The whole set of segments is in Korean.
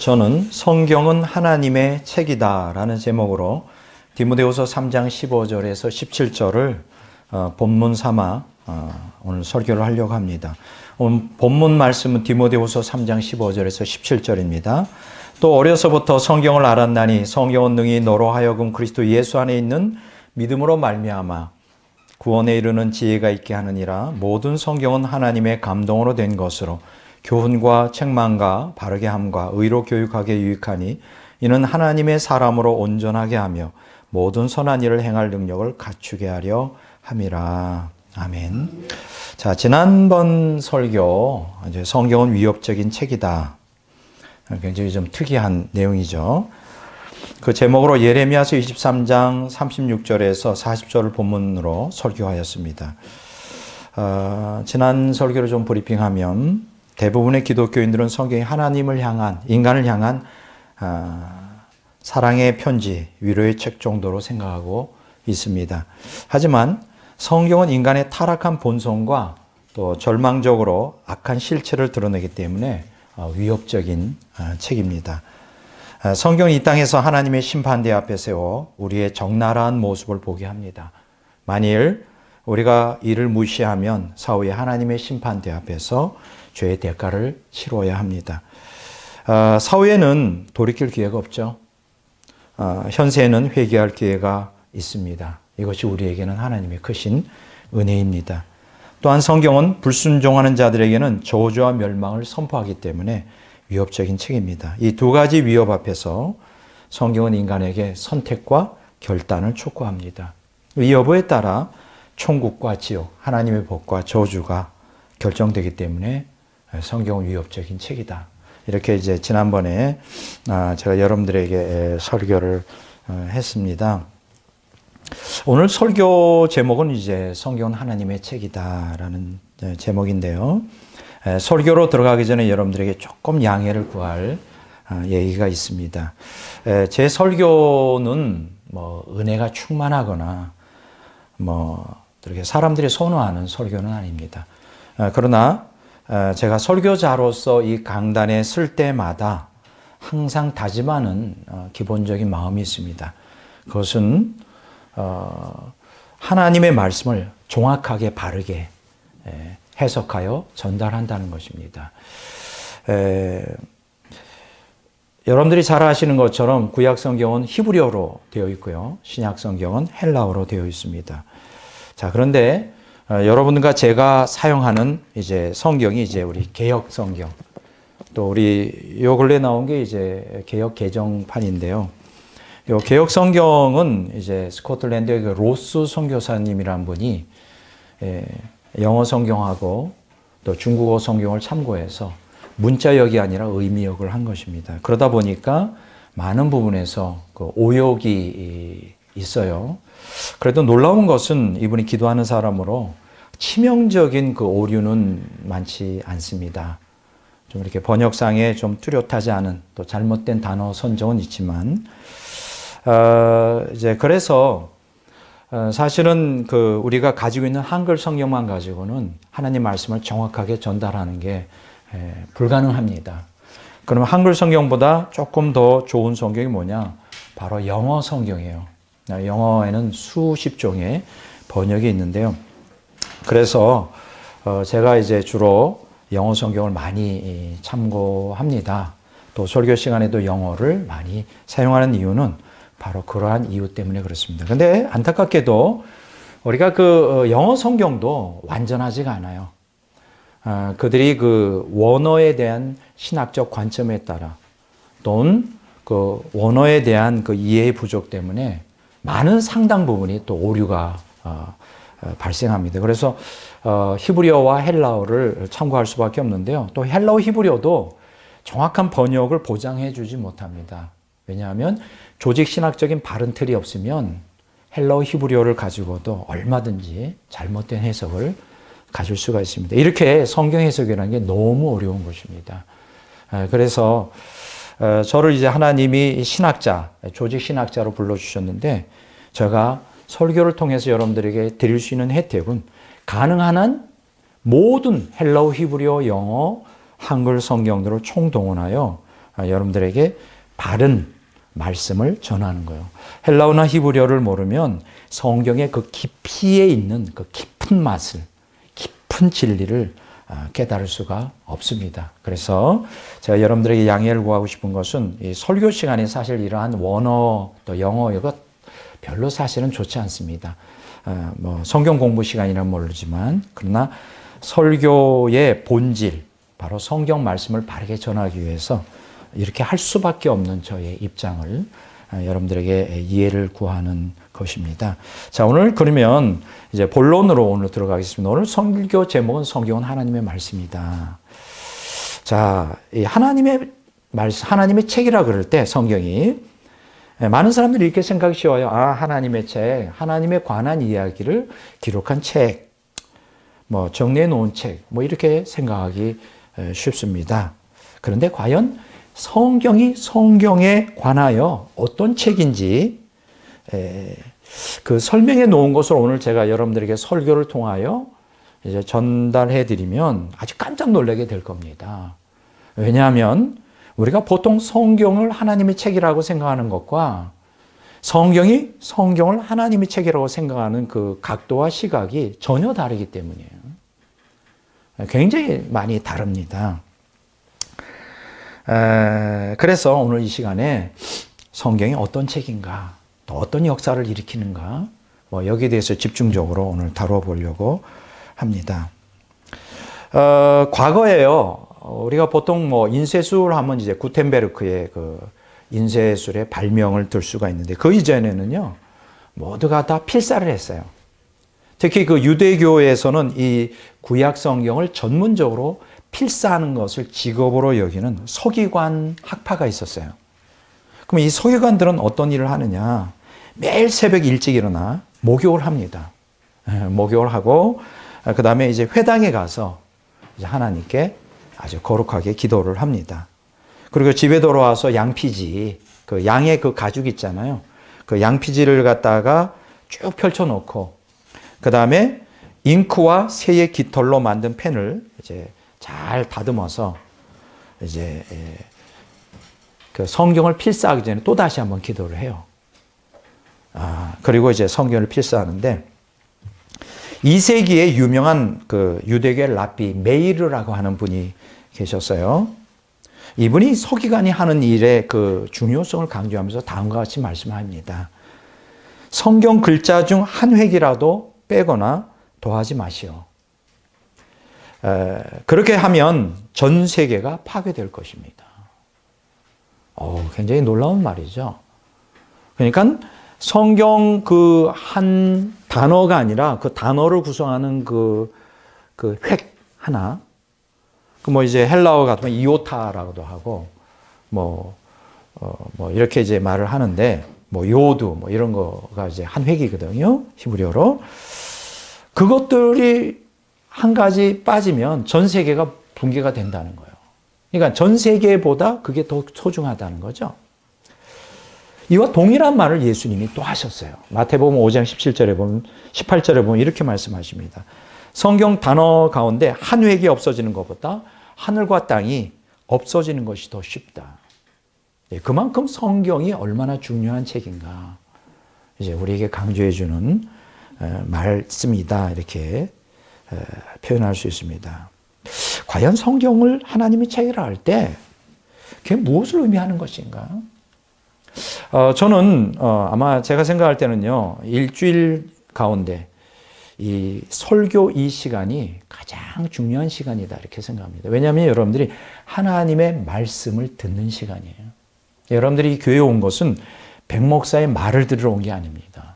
저는 성경은 하나님의 책이다 라는 제목으로 디모데후서 3장 15절에서 17절을 본문 삼아 오늘 설교를 하려고 합니다. 오늘 본문 말씀은 디모데후서 3장 15절에서 17절입니다. 또 어려서부터 성경을 알았나니 성경은 능히 너로 하여금 그리스도 예수 안에 있는 믿음으로 말미암아 구원에 이르는 지혜가 있게 하느니라. 모든 성경은 하나님의 감동으로 된 것으로 교훈과 책망과 바르게 함과 의로 교육하게 유익하니 이는 하나님의 사람으로 온전하게 하며 모든 선한 일을 행할 능력을 갖추게 하려 함이라. 아멘. 자, 지난번 설교 이제 성경은 위협적인 책이다. 굉장히 좀 특이한 내용이죠. 그 제목으로 예레미야서 23장 36절에서 40절을 본문으로 설교하였습니다. 지난 설교를 좀 브리핑하면 대부분의 기독교인들은 성경이 하나님을 향한, 인간을 향한 사랑의 편지, 위로의 책 정도로 생각하고 있습니다. 하지만 성경은 인간의 타락한 본성과 또 절망적으로 악한 실체를 드러내기 때문에 위협적인 책입니다. 성경은 이 땅에서 하나님의 심판대 앞에 세워 우리의 적나라한 모습을 보게 합니다. 만일 우리가 이를 무시하면 사후에 하나님의 심판대 앞에서 죄의 대가를 치러야 합니다. 사후에는 돌이킬 기회가 없죠. 현세에는 회개할 기회가 있습니다. 이것이 우리에게는 하나님의 크신 은혜입니다. 또한 성경은 불순종하는 자들에게는 저주와 멸망을 선포하기 때문에 위협적인 책입니다. 이 두 가지 위협 앞에서 성경은 인간에게 선택과 결단을 촉구합니다. 이 여부에 따라 천국과 지옥, 하나님의 복과 저주가 결정되기 때문에 성경은 위협적인 책이다. 이렇게 이제 지난번에 제가 여러분들에게 설교를 했습니다. 오늘 설교 제목은 이제 성경은 하나님의 책이다라는 제목인데요. 설교로 들어가기 전에 여러분들에게 조금 양해를 구할 얘기가 있습니다. 제 설교는 뭐 은혜가 충만하거나 뭐 이렇게 사람들이 선호하는 설교는 아닙니다. 그러나 제가 설교자로서 이 강단에 설 때마다 항상 다짐하는 기본적인 마음이 있습니다. 그것은 하나님의 말씀을 정확하게 바르게 해석하여 전달한다는 것입니다. 여러분들이 잘 아시는 것처럼 구약 성경은 히브리어로 되어 있고요. 신약 성경은 헬라어로 되어 있습니다. 자, 그런데 여러분과 제가 사용하는 이제 성경이 이제 우리 개역 성경, 또 우리 요 근래 나온 게 이제 개역 개정판인데요. 요 개역 성경은 이제 스코틀랜드의 그 로스 선교사님이란 분이 영어 성경하고 또 중국어 성경을 참고해서 문자역이 아니라 의미역을 한 것입니다. 그러다 보니까 많은 부분에서 그 오역이 있어요. 그래도 놀라운 것은 이분이 기도하는 사람으로 치명적인 그 오류는 많지 않습니다. 좀 이렇게 번역상에 좀 뚜렷하지 않은 또 잘못된 단어 선정은 있지만, 이제 그래서 사실은 그 우리가 가지고 있는 한글 성경만 가지고는 하나님 말씀을 정확하게 전달하는 게 불가능합니다. 그러면 한글 성경보다 조금 더 좋은 성경이 뭐냐? 바로 영어 성경이에요. 영어에는 수십 종의 번역이 있는데요. 그래서 제가 이제 주로 영어 성경을 많이 참고합니다. 또 설교 시간에도 영어를 많이 사용하는 이유는 바로 그러한 이유 때문에 그렇습니다. 근데 안타깝게도 우리가 그 영어 성경도 완전하지가 않아요. 그들이 그 원어에 대한 신학적 관점에 따라 또는 그 원어에 대한 그 이해의 부족 때문에 많은 상당 부분이 또 오류가 발생합니다. 그래서 히브리어와 헬라어를 참고할 수밖에 없는데요. 또 헬라어 히브리어도 정확한 번역을 보장해 주지 못합니다. 왜냐하면 조직 신학적인 바른 틀이 없으면 헬라어 히브리어를 가지고도 얼마든지 잘못된 해석을 가질 수가 있습니다. 이렇게 성경 해석이라는 게 너무 어려운 것입니다. 그래서 저를 이제 하나님이 신학자, 조직 신학자로 불러주셨는데 제가 설교를 통해서 여러분들에게 드릴 수 있는 혜택은 가능한 한 모든 헬라어, 히브리어, 영어, 한글 성경들을 총동원하여 여러분들에게 바른 말씀을 전하는 거예요. 헬라어나 히브리어를 모르면 성경의 그 깊이에 있는 그 깊은 맛을, 깊은 진리를 깨달을 수가 없습니다. 그래서 제가 여러분들에게 양해를 구하고 싶은 것은 이 설교 시간에 사실 이러한 원어 또 영어 이거 별로 사실은 좋지 않습니다. 뭐 성경 공부 시간이란 모르지만 그러나 설교의 본질 바로 성경 말씀을 바르게 전하기 위해서 이렇게 할 수밖에 없는 저의 입장을 여러분들에게 이해를 구하는 것입니다. 자, 오늘 그러면 이제 본론으로 오늘 들어가겠습니다. 오늘 설교 제목은 성경은 하나님의 말씀이다. 자, 이 하나님의 말씀, 하나님의 책이라 그럴 때 성경이 많은 사람들이 이렇게 생각이 쉬워요. 아, 하나님의 책, 하나님에 관한 이야기를 기록한 책, 뭐 정리해 놓은 책, 뭐 이렇게 생각하기 쉽습니다. 그런데 과연 성경이 성경에 관하여 어떤 책인지 그 설명해 놓은 것을 오늘 제가 여러분들에게 설교를 통하여 이제 전달해 드리면 아주 깜짝 놀라게 될 겁니다. 왜냐하면 우리가 보통 성경을 하나님의 책이라고 생각하는 것과 성경이 성경을 하나님의 책이라고 생각하는 그 각도와 시각이 전혀 다르기 때문이에요. 굉장히 많이 다릅니다. 그래서 오늘 이 시간에 성경이 어떤 책인가, 또 어떤 역사를 일으키는가, 뭐 여기에 대해서 집중적으로 오늘 다뤄보려고 합니다. 과거에요, 우리가 보통 뭐 인쇄술 하면 이제 구텐베르크의 그 인쇄술의 발명을 들 수가 있는데 그 이전에는요, 모두가 다 필사를 했어요. 특히 그 유대교에서는 이 구약 성경을 전문적으로 필사하는 것을 직업으로 여기는 서기관 학파가 있었어요. 그럼 이 서기관들은 어떤 일을 하느냐? 매일 새벽 일찍 일어나 목욕을 합니다. 목욕을 하고 그 다음에 이제 회당에 가서 이제 하나님께 아주 거룩하게 기도를 합니다. 그리고 집에 돌아와서 양피지, 그 양의 그 가죽 있잖아요. 그 양피지를 갖다가 쭉 펼쳐놓고 그 다음에 잉크와 새의 깃털로 만든 펜을 이제 잘 다듬어서 이제 그 성경을 필사하기 전에 또 다시 한번 기도를 해요. 그리고 이제 성경을 필사하는데 2세기에 유명한 그 유대교의 랍비 메이르라고 하는 분이 계셨어요. 이분이 서기관이 하는 일의 그 중요성을 강조하면서 다음과 같이 말씀합니다. 성경 글자 중 한 획이라도 빼거나 더하지 마시오. 그렇게 하면 전 세계가 파괴될 것입니다. 굉장히 놀라운 말이죠. 그러니까 성경 그 한 단어가 아니라 그 단어를 구성하는 그 획 하나, 뭐 이제 헬라어 같으면 이오타라고도 하고, 뭐 이렇게 이제 말을 하는데, 뭐 요두, 뭐 이런 거가 이제 한 획이거든요. 히브리어로. 그것들이 한 가지 빠지면 전 세계가 붕괴가 된다는 거예요. 그러니까 전 세계보다 그게 더 소중하다는 거죠. 이와 동일한 말을 예수님이 또 하셨어요. 마태복음 5장 17절에 보면, 18절에 보면 이렇게 말씀하십니다. 성경 단어 가운데 한 획이 없어지는 것보다 하늘과 땅이 없어지는 것이 더 쉽다. 그만큼 성경이 얼마나 중요한 책인가 이제 우리에게 강조해 주는 말씀이다, 이렇게 표현할 수 있습니다. 과연 성경을 하나님의 책이라 할 때 그게 무엇을 의미하는 것인가? 저는 아마 제가 생각할 때는요, 일주일 가운데 이 설교 이 시간이 가장 중요한 시간이다, 이렇게 생각합니다. 왜냐하면 여러분들이 하나님의 말씀을 듣는 시간이에요. 여러분들이 교회에 온 것은 백 목사의 말을 들으러 온 게 아닙니다.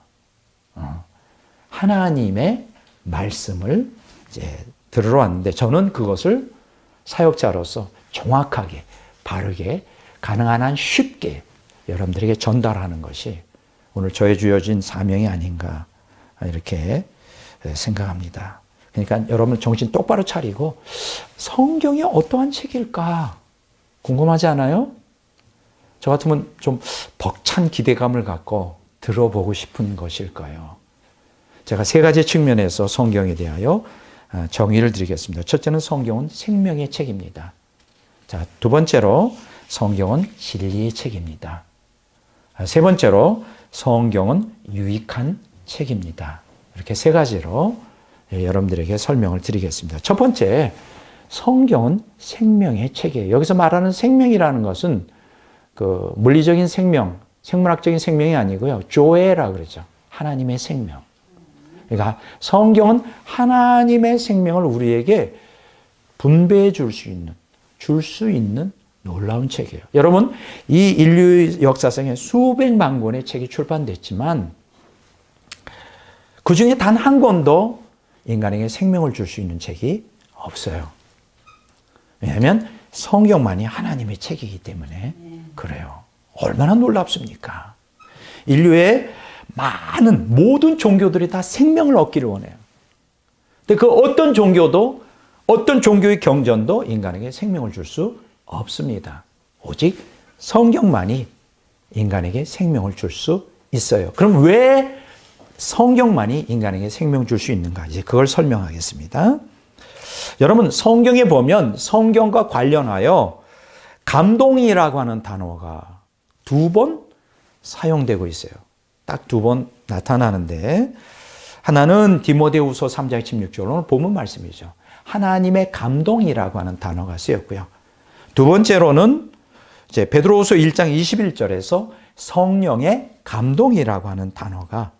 하나님의 말씀을 이제 들으러 왔는데 저는 그것을 사역자로서 정확하게, 바르게, 가능한 한 쉽게 여러분들에게 전달하는 것이 오늘 저에 주어진 사명이 아닌가, 이렇게 생각합니다. 그러니까 여러분 정신 똑바로 차리고 성경이 어떠한 책일까 궁금하지 않아요? 저 같으면 좀 벅찬 기대감을 갖고 들어보고 싶은 것일 거예요. 제가 세 가지 측면에서 성경에 대하여 정의를 드리겠습니다. 첫째는 성경은 생명의 책입니다. 자, 두 번째로 성경은 진리의 책입니다. 세 번째로 성경은 유익한 책입니다. 이렇게 세 가지로 여러분들에게 설명을 드리겠습니다. 첫 번째, 성경은 생명의 책이에요. 여기서 말하는 생명이라는 것은 그 물리적인 생명, 생물학적인 생명이 아니고요. 조에라 그러죠. 하나님의 생명. 그러니까 성경은 하나님의 생명을 우리에게 분배해 줄 수 있는 놀라운 책이에요. 여러분, 이 인류 역사상에 수백만 권의 책이 출판됐지만 그 중에 단 한 권도 인간에게 생명을 줄 수 있는 책이 없어요. 왜냐하면 성경만이 하나님의 책이기 때문에 그래요. 얼마나 놀랍습니까? 인류의 많은 모든 종교들이 다 생명을 얻기를 원해요. 근데 그 어떤 종교도 어떤 종교의 경전도 인간에게 생명을 줄 수 없습니다. 오직 성경만이 인간에게 생명을 줄 수 있어요. 그럼 왜 성경만이 인간에게 생명을 줄 수 있는가? 이제 그걸 설명하겠습니다. 여러분, 성경에 보면 성경과 관련하여 감동이라고 하는 단어가 2번 사용되고 있어요. 딱 2번 나타나는데, 하나는 디모데후서 3장 16절로는 본문 말씀이죠. 하나님의 감동이라고 하는 단어가 쓰였고요. 두 번째로는 이제 베드로후서 1장 21절에서 성령의 감동이라고 하는 단어가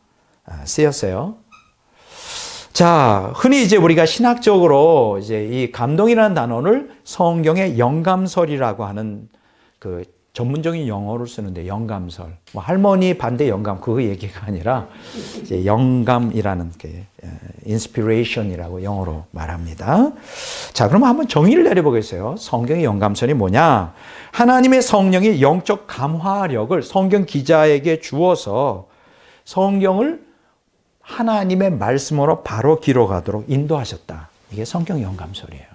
쓰였어요. 자, 흔히 이제 우리가 신학적으로 이제 이 감동이라는 단어를 성경의 영감설이라고 하는 그 전문적인 용어를 쓰는데, 영감설. 뭐 할머니 반대 영감 그거 얘기가 아니라 이제 영감이라는 게 inspiration이라고 영어로 말합니다. 자, 그럼 한번 정의를 내려보겠어요. 성경의 영감설이 뭐냐? 하나님의 성령이 영적 감화력을 성경 기자에게 주어서 성경을 하나님의 말씀으로 바로 기록하도록 인도하셨다. 이게 성경 영감설이에요.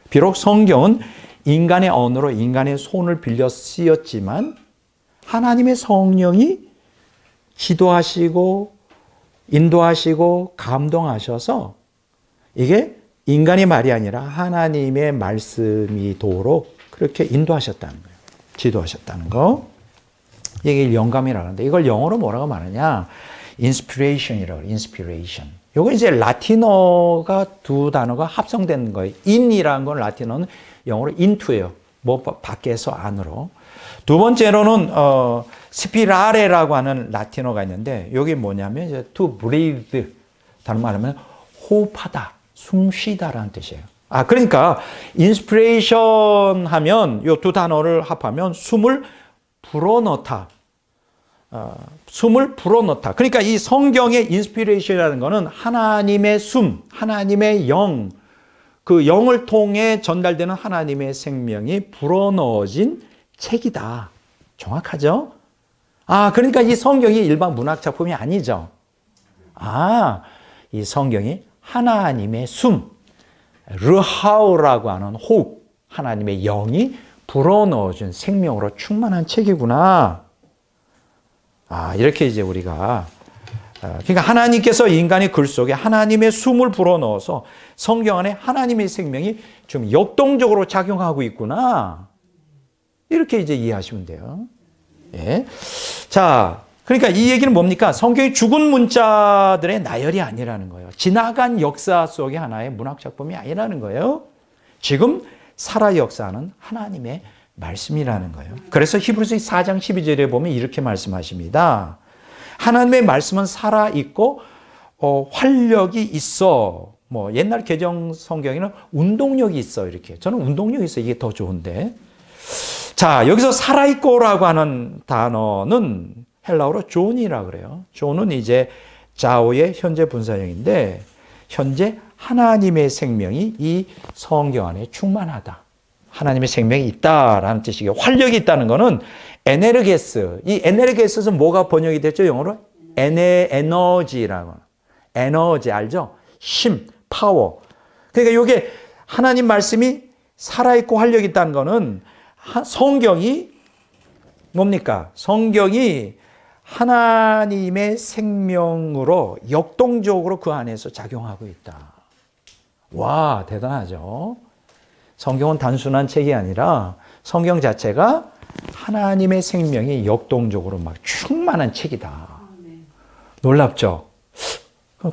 비록 성경은 인간의 언어로 인간의 손을 빌려 쓰였지만 하나님의 성령이 지도하시고 인도하시고 감동하셔서 이게 인간의 말이 아니라 하나님의 말씀이도록 그렇게 인도하셨다는 거예요. 지도하셨다는 거. 이게 영감이라고 하는데, 이걸 영어로 뭐라고 말하냐? inspiration이라고 해요. inspiration. 요거 이제 라틴어가 두 단어가 합성된 거예요. in이라는 건 라틴어는 영어로 into예요. 뭐 밖에서 안으로. 두 번째로는 스피라레라고 하는 라틴어가 있는데, 여기 뭐냐면 이제 to breathe. 다른 말하면 호흡하다, 숨쉬다라는 뜻이에요. 아, 그러니까 inspiration 하면 요 두 단어를 합하면 숨을 불어넣다. 숨을 불어넣다. 그러니까 이 성경의 인스피레이션이라는 것은 하나님의 숨, 하나님의 영, 그 영을 통해 전달되는 하나님의 생명이 불어넣어진 책이다. 정확하죠? 아, 그러니까 이 성경이 일반 문학 작품이 아니죠. 아, 이 성경이 하나님의 숨, 르하우라고 하는 호흡, 하나님의 영이 불어넣어준 생명으로 충만한 책이구나. 아, 이렇게 이제 우리가, 그러니까 하나님께서 인간의 글 속에 하나님의 숨을 불어넣어서 성경 안에 하나님의 생명이 좀 역동적으로 작용하고 있구나. 이렇게 이제 이해하시면 돼요. 예. 자, 그러니까 이 얘기는 뭡니까? 성경이 죽은 문자들의 나열이 아니라는 거예요. 지나간 역사 속의 하나의 문학작품이 아니라는 거예요. 지금 살아 역사하는 하나님의 말씀이라는 거예요. 그래서 히브리서 4장 12절에 보면 이렇게 말씀하십니다. 하나님의 말씀은 살아있고 활력이 있어. 뭐 옛날 개정 성경에는 운동력이 있어. 이렇게. 저는 운동력이 있어. 이게 더 좋은데. 자, 여기서 살아있고라고 하는 단어는 헬라어로 존이라고 그래요. 존은 이제 자오의 현재 분사형인데, 현재 하나님의 생명이 이 성경 안에 충만하다. 하나님의 생명이 있다라는 뜻이고, 활력이 있다는 것은 에네르게스. 이 에네르게스는 뭐가 번역이 됐죠? 영어로? 에너지라고. 에너지 알죠? 힘, 파워. 그러니까 이게 하나님 말씀이 살아있고 활력이 있다는 것은 성경이 뭡니까? 성경이 하나님의 생명으로 역동적으로 그 안에서 작용하고 있다. 와, 대단하죠? 성경은 단순한 책이 아니라 성경 자체가 하나님의 생명이 역동적으로 막 충만한 책이다. 놀랍죠?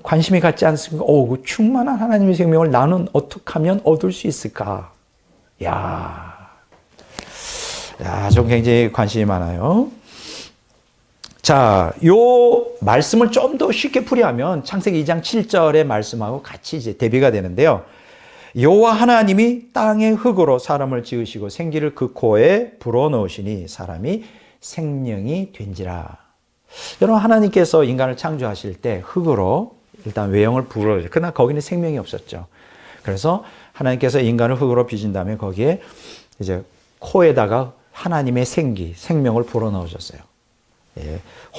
관심이 갖지 않습니까? 그 충만한 하나님의 생명을 나는 어떻게 하면 얻을 수 있을까? 좀 굉장히 관심이 많아요. 자, 요 말씀을 좀 더 쉽게 풀이하면 창세기 2장 7절의 말씀하고 같이 이제 대비가 되는데요. 여호와 하나님이 땅의 흙으로 사람을 지으시고 생기를 그 코에 불어넣으시니 사람이 생명이 된지라. 여러분, 하나님께서 인간을 창조하실 때 흙으로 일단 외형을 불어넣으셨어요. 그러나 거기는 생명이 없었죠. 그래서 하나님께서 인간을 흙으로 빚은 다음에 거기에 이제 코에다가 하나님의 생명을 불어넣으셨어요.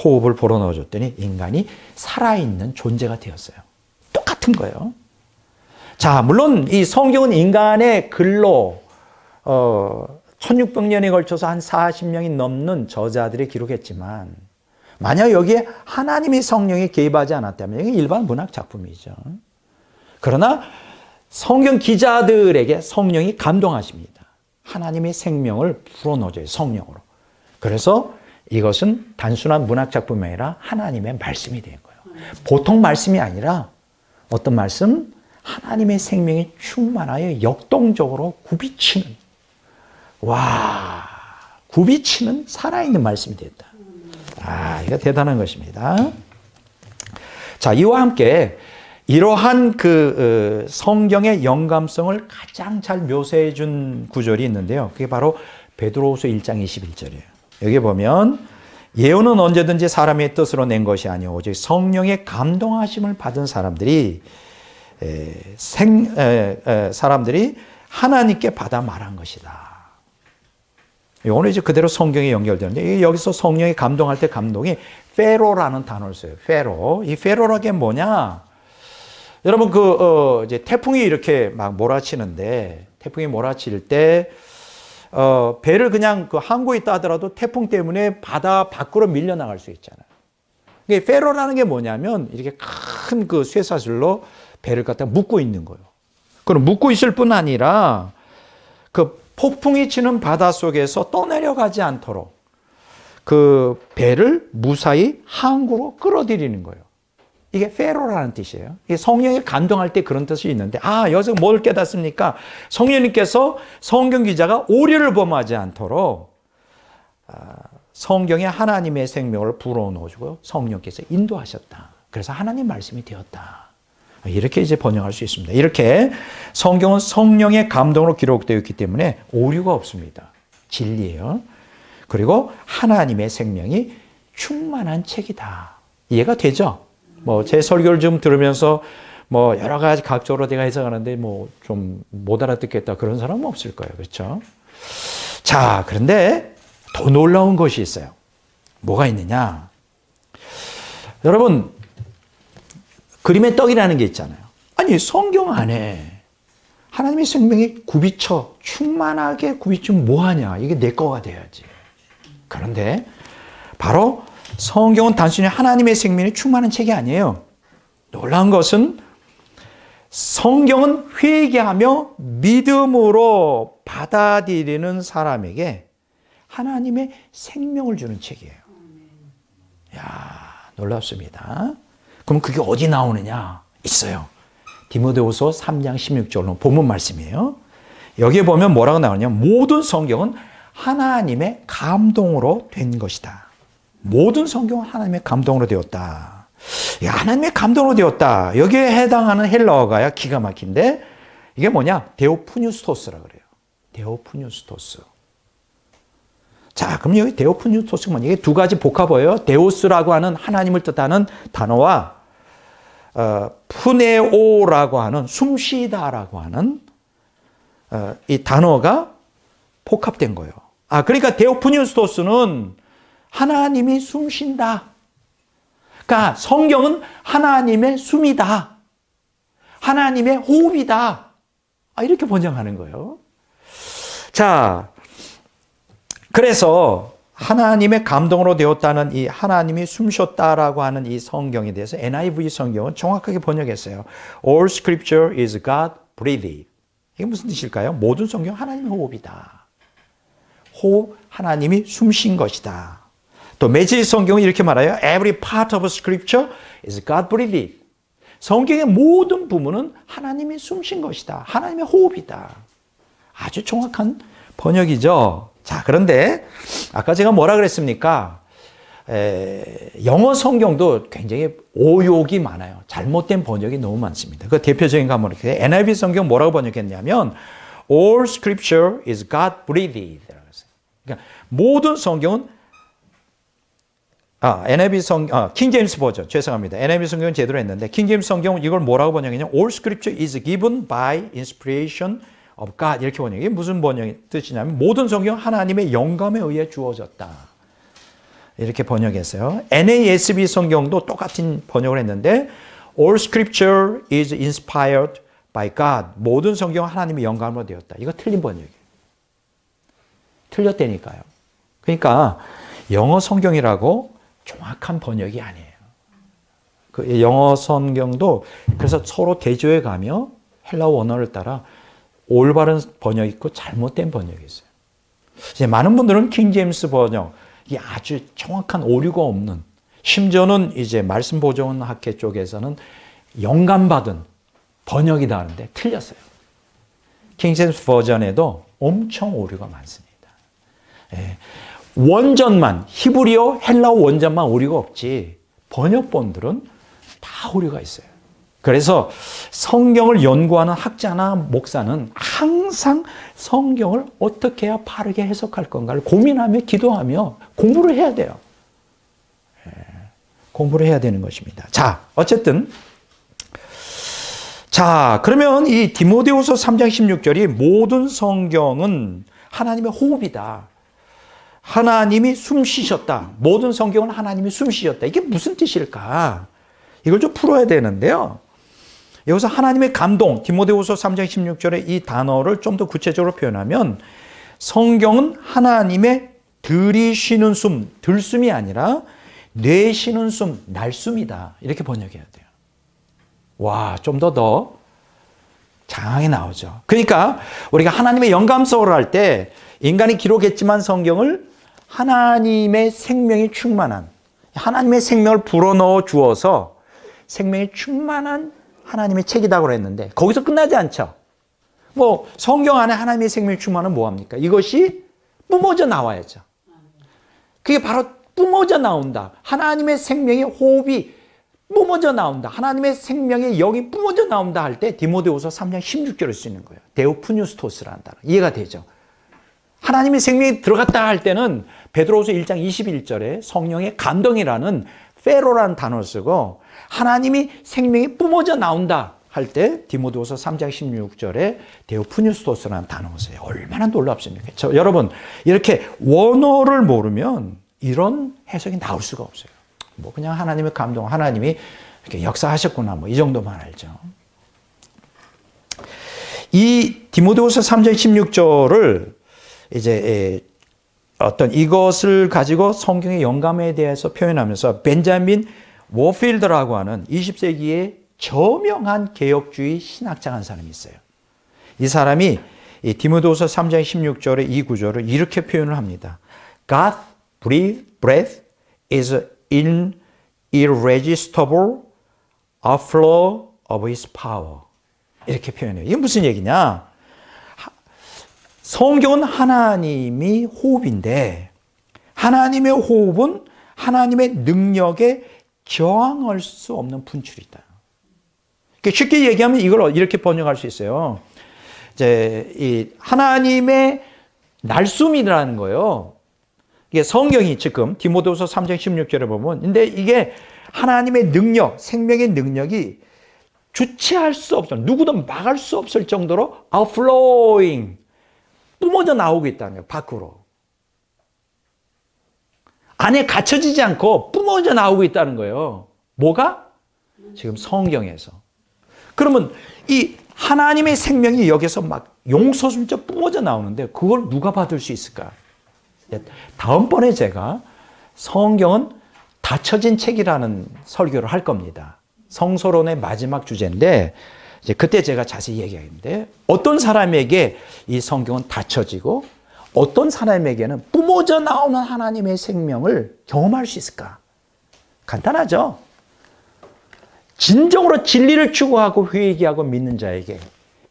호흡을 불어넣어줬더니 인간이 살아있는 존재가 되었어요. 똑같은 거예요. 자, 물론 이 성경은 인간의 글로 1600년에 걸쳐서 한 40명이 넘는 저자들이 기록했지만 만약 여기에 하나님의 성령이 개입하지 않았다면 이게 일반 문학 작품이죠. 그러나 성경 기자들에게 성령이 감동하십니다. 하나님의 생명을 불어넣어줘요. 성령으로. 그래서 이것은 단순한 문학 작품이 아니라 하나님의 말씀이 된 거예요. 보통 말씀이 아니라 어떤 말씀? 하나님의 생명이 충만하여 역동적으로 굽이치는, 굽이치는 살아있는 말씀이 됐다. 이거 대단한 것입니다. 자, 이와 함께 이러한 그 성경의 영감성을 가장 잘 묘사해 준 구절이 있는데요. 그게 바로 베드로후서 1장 21절이에요. 여기 보면 예언은 언제든지 사람의 뜻으로 낸 것이 아니오 오직 성령의 감동하심을 받은 사람들이 하나님께 받아 말한 것이다. 오늘 이제 그대로 성경에 연결되는데 여기서 성령이 감동할 때 감동이 페로라는 단어를 써요. 페로. 이 페로라는 게 뭐냐? 여러분 이제 태풍이 이렇게 막 몰아치는데 태풍이 몰아칠 때 배를 그냥 그 항구에 있다 하더라도 태풍 때문에 바다 밖으로 밀려나갈 수 있잖아요. 이게 페로라는 게 뭐냐면 이렇게 큰 그 쇠사슬로 배를 갖다 묶고 있는 거예요. 그럼 묶고 있을 뿐 아니라 그 폭풍이 치는 바다 속에서 떠내려가지 않도록 그 배를 무사히 항구로 끌어들이는 거예요. 이게 페로라는 뜻이에요. 이게 성령이 감동할 때 그런 뜻이 있는데 여기서 뭘 깨닫습니까? 성령님께서 성경 기자가 오류를 범하지 않도록 성경에 하나님의 생명을 불어넣어주고 성령께서 인도하셨다. 그래서 하나님 말씀이 되었다. 이렇게 이제 번역할 수 있습니다. 이렇게 성경은 성령의 감동으로 기록되어 있기 때문에 오류가 없습니다. 진리예요. 그리고 하나님의 생명이 충만한 책이다. 이해가 되죠? 제 설교를 좀 들으면서 여러 가지 각적으로 내가 해석하는데 좀 못 알아듣겠다 그런 사람은 없을 거예요. 그렇죠? 자, 그런데 더 놀라운 것이 있어요. 뭐가 있느냐? 여러분, 그림의 떡이라는 게 있잖아요. 아니, 성경 안에 하나님의 생명이 굽이쳐 충만하게 굽이치면 뭐하냐? 이게 내 거가 돼야지. 그런데 바로 성경은 단순히 하나님의 생명이 충만한 책이 아니에요. 놀라운 것은 성경은 회개하며 믿음으로 받아들이는 사람에게 하나님의 생명을 주는 책이에요. 놀랍습니다. 그럼 그게 어디 나오느냐? 있어요. 디모데후서 3장 16절로 본문 말씀이에요. 여기에 보면 뭐라고 나오냐? 모든 성경은 하나님의 감동으로 된 것이다. 모든 성경은 하나님의 감동으로 되었다. 하나님의 감동으로 되었다. 여기에 해당하는 헬라어가 기가 막힌데 이게 뭐냐? 데오프뉴스토스라 그래요. 데오프뉴스토스. 자, 그럼 여기 데오프뉴스토스가 뭐냐? 이게 두 가지 복합어예요. 데오스라고 하는 하나님을 뜻하는 단어와 푸네오라고 하는 숨쉬다라고 하는 이 단어가 복합된 거예요. 그러니까 데오프뉴스토스는 하나님이 숨쉰다. 그러니까 성경은 하나님의 숨이다. 하나님의 호흡이다. 이렇게 번역하는 거예요. 자, 그래서 하나님의 감동으로 되었다는 이 하나님이 숨쉬었다라고 하는 이 성경에 대해서 NIV 성경은 정확하게 번역했어요. All scripture is God breathed. 이게 무슨 뜻일까요? 모든 성경 하나님의 호흡이다. 하나님이 숨신 것이다. 또 메시지 성경은 이렇게 말해요. Every part of Scripture is God breathed. 성경의 모든 부분은 하나님이 숨신 것이다. 하나님의 호흡이다. 아주 정확한 번역이죠. 자, 그런데 아까 제가 뭐라 그랬습니까? 영어 성경도 굉장히 오욕이 많아요. 잘못된 번역이 너무 많습니다. 그 대표적인 거 한번 이렇게 NIV 성경 뭐라고 번역했냐면 All Scripture is God breathed. 그러니까 모든 성경은 NIV 킹 제임스 버전, 죄송합니다. NIV 성경은 제대로 했는데 킹 제임스 성경은 이걸 뭐라고 번역했냐면 All Scripture is given by inspiration of God 이렇게 번역해요. 이게 무슨 번역의 뜻이냐면 모든 성경 하나님의 영감에 의해 주어졌다. 이렇게 번역했어요. NASB 성경도 똑같은 번역을 했는데 All Scripture is inspired by God. 모든 성경은 하나님의 영감으로 되었다. 이거 틀린 번역이에요. 틀렸다니까요. 그러니까 영어 성경이라고 정확한 번역이 아니에요. 그 영어 성경도 그래서 서로 대조해 가며 헬라어 원어를 따라 올바른 번역이 있고 잘못된 번역이 있어요. 이제 많은 분들은 킹 제임스 번역, 이게 아주 정확한 오류가 없는, 심지어는 이제 말씀 보존 학회 쪽에서는 영감받은 번역이다 하는데 틀렸어요. 킹 제임스 버전에도 엄청 오류가 많습니다. 예. 원전만, 히브리어, 헬라어 원전만 오류가 없지 번역본들은 다 오류가 있어요. 그래서 성경을 연구하는 학자나 목사는 항상 성경을 어떻게 해야 바르게 해석할 건가를 고민하며 기도하며 공부를 해야 돼요. 공부를 해야 되는 것입니다. 자, 어쨌든 자, 그러면 이 디모데후서 3장 16절이 모든 성경은 하나님의 호흡이다. 하나님이 숨 쉬셨다. 모든 성경은 하나님이 숨 쉬셨다. 이게 무슨 뜻일까? 이걸 좀 풀어야 되는데요. 여기서 하나님의 감동, 디모데후서 3장 16절의 이 단어를 좀 더 구체적으로 표현하면 성경은 하나님의 들이쉬는 숨, 들숨이 아니라 내쉬는 숨, 날숨이다. 이렇게 번역해야 돼요. 와, 좀 더 장황히 나오죠. 그러니까 우리가 하나님의 영감서를 할 때 인간이 기록했지만 성경을 하나님의 생명이 충만한, 하나님의 생명을 불어넣어 주어서 생명이 충만한 하나님의 책이라고 했는데 거기서 끝나지 않죠. 뭐 성경 안에 하나님의 생명이 충만은 뭐합니까? 이것이 뿜어져 나와야죠. 그게 바로 뿜어져 나온다. 하나님의 생명의 호흡이 뿜어져 나온다. 하나님의 생명의 영이 뿜어져 나온다 할 때 디모데후서 3장 16절을 쓰는 거예요. 데오푸뉴스토스라는 단어. 이해가 되죠? 하나님의 생명이 들어갔다 할 때는 베드로후서 1장 21절에 성령의 감동이라는 페로라는 단어를 쓰고 하나님이 생명이 뿜어져 나온다 할 때 디모데후서 3장 16절에 데오푸뉴스토스라는 단어를 써요. 얼마나 놀랍습니까? 여러분 이렇게 원어를 모르면 이런 해석이 나올 수가 없어요. 뭐 그냥 하나님의 감동, 하나님이 이렇게 역사하셨구나 뭐 이 정도만 알죠. 이 디모데후서 3장 16절을 이제 어떤 이것을 가지고 성경의 영감에 대해서 표현하면서 벤자민 워필드라고 하는 20세기의 저명한 개혁주의 신학자가 한 사람이 있어요. 이 사람이 이 디모데후서 3장 16절의 이 구절을 이렇게 표현을 합니다. God's breath is irresistible outflow of his power. 이렇게 표현해요. 이게 무슨 얘기냐? 성경은 하나님이 호흡인데 하나님의 호흡은 하나님의 능력에 저항할 수 없는 분출이다. 쉽게 얘기하면 이걸 이렇게 번역할 수 있어요. 이제 이 하나님의 날숨이라는 거예요. 이게 성경이 지금 디모데후서 3장 16절에 보면 근데 이게 하나님의 능력, 생명의 능력이 주체할 수 없어. 누구도 막을 수 없을 정도로 outflowing 뿜어져 나오고 있다는 거예요. 밖으로. 안에 갇혀지지 않고 뿜어져 나오고 있다는 거예요. 뭐가? 지금 성경에서. 그러면 이 하나님의 생명이 여기서 막 용서스럽게 뿜어져 나오는데 그걸 누가 받을 수 있을까? 다음번에 제가 성경은 닫혀진 책이라는 설교를 할 겁니다. 성서론의 마지막 주제인데 이제 그때 제가 자세히 얘기하겠는데 어떤 사람에게 이 성경은 닫혀지고 어떤 사람에게는 뿜어져 나오는 하나님의 생명을 경험할 수 있을까? 간단하죠. 진정으로 진리를 추구하고 회개하고 믿는 자에게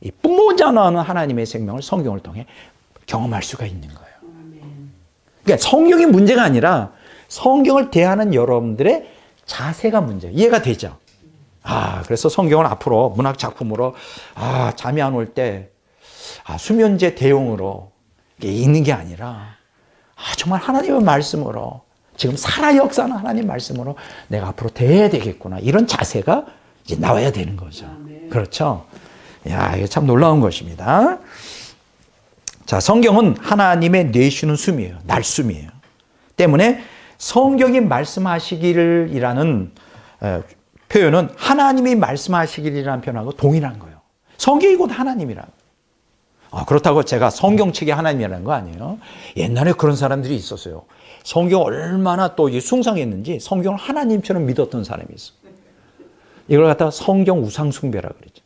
이 뿜어져 나오는 하나님의 생명을 성경을 통해 경험할 수가 있는 거예요. 그러니까 성경이 문제가 아니라 성경을 대하는 여러분들의 자세가 문제예요. 이해가 되죠? 그래서 성경을 앞으로 문학 작품으로 잠이 안 올 때 수면제 대용으로 읽는 게 아니라 정말 하나님의 말씀으로 지금 살아 역사하는 하나님 말씀으로 내가 앞으로 대해야 되겠구나. 이런 자세가 이제 나와야 되는 거죠. 그렇죠? 이게 참 놀라운 것입니다. 자, 성경은 하나님의 내쉬는 숨이에요. 날숨이에요. 때문에 성경이 말씀하시기를이라는 표현은 하나님이 말씀하시기를이라는 표현하고 동일한 거예요. 성경이 곧 하나님이라고. 그렇다고 제가 성경책이 하나님이라는 거 아니에요. 옛날에 그런 사람들이 있었어요. 성경 얼마나 또 숭상했는지 성경을 하나님처럼 믿었던 사람이 있어. 이걸 갖다가 성경 우상 숭배라고 그러죠.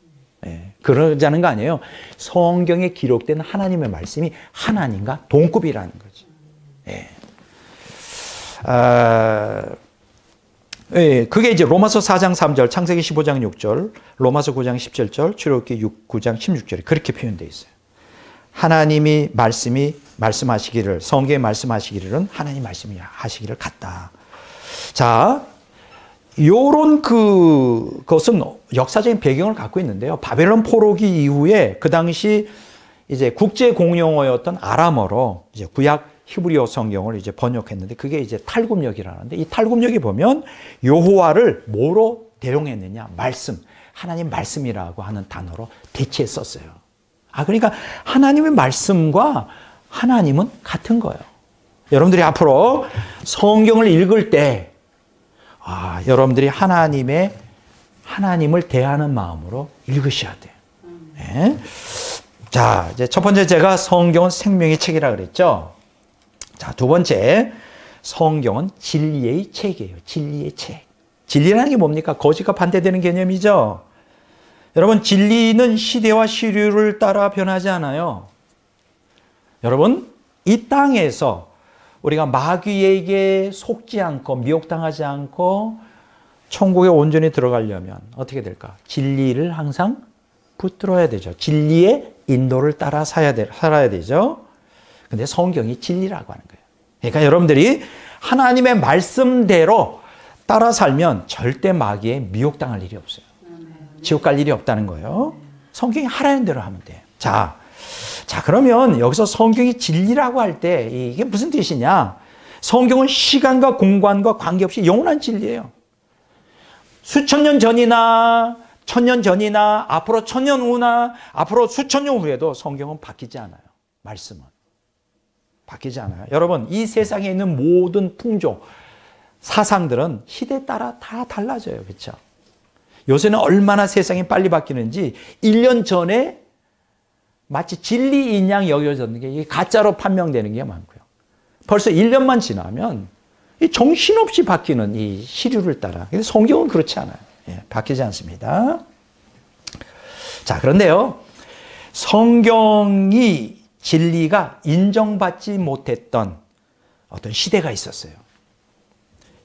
그러자는 거 아니에요. 성경에 기록된 하나님의 말씀이 하나님과 동급이라는 거죠. 그게 이제 로마서 4장 3절, 창세기 15장 6절, 로마서 9장 17절, 출애굽기 9장 16절에 그렇게 표현되어 있어요. 하나님이 말씀하시기를, 성경에 말씀하시기를은 하나님 말씀이 하시기를 같다. 자, 요런 그것은 역사적인 배경을 갖고 있는데요. 바벨론 포로기 이후에 그 당시 이제 국제 공용어였던 아람어로 이제 구약 히브리어 성경을 이제 번역했는데 그게 이제 탈굽역이라는데 이 탈굽역에 보면 여호와를 뭐로 대용했느냐? 말씀. 하나님 말씀이라고 하는 단어로 대체했었어요. 그러니까 하나님의 말씀과 하나님은 같은 거예요. 여러분들이 앞으로 성경을 읽을 때 여러분들이 하나님을 대하는 마음으로 읽으셔야 돼요. 네. 자, 이제 첫 번째 제가 성경은 생명의 책이라 그랬죠. 자, 두 번째, 성경은 진리의 책이에요. 진리의 책. 진리라는 게 뭡니까? 거짓과 반대되는 개념이죠. 여러분, 진리는 시대와 시류를 따라 변하지 않아요. 여러분, 이 땅에서 우리가 마귀에게 속지 않고 미혹당하지 않고 천국에 온전히 들어가려면 어떻게 될까? 진리를 항상 붙들어야 되죠. 진리의 인도를 따라 살아야 되죠. 근데 성경이 진리라고 하는 거예요. 그러니까 여러분들이 하나님의 말씀대로 따라 살면 절대 마귀에 미혹당할 일이 없어요. 지옥 갈 일이 없다는 거예요. 성경이 하라는 대로 하면 돼요. 자, 그러면 여기서 성경이 진리라고 할 때 이게 무슨 뜻이냐? 성경은 시간과 공간과 관계없이 영원한 진리예요. 수천 년 전이나 천년 전이나 앞으로 천년 후나 앞으로 수천 년 후에도 성경은 바뀌지 않아요. 말씀은. 바뀌지 않아요. 여러분, 이 세상에 있는 모든 풍조, 사상들은 시대에 따라 다 달라져요. 그렇죠? 요새는 얼마나 세상이 빨리 바뀌는지 1년 전에 마치 진리인 양 여겨졌는 게 가짜로 판명되는 게 많고요. 벌써 1년만 지나면 정신없이 바뀌는 이 시류를 따라. 근데 성경은 그렇지 않아요. 바뀌지 않습니다. 자, 그런데요. 성경이 진리가 인정받지 못했던 어떤 시대가 있었어요.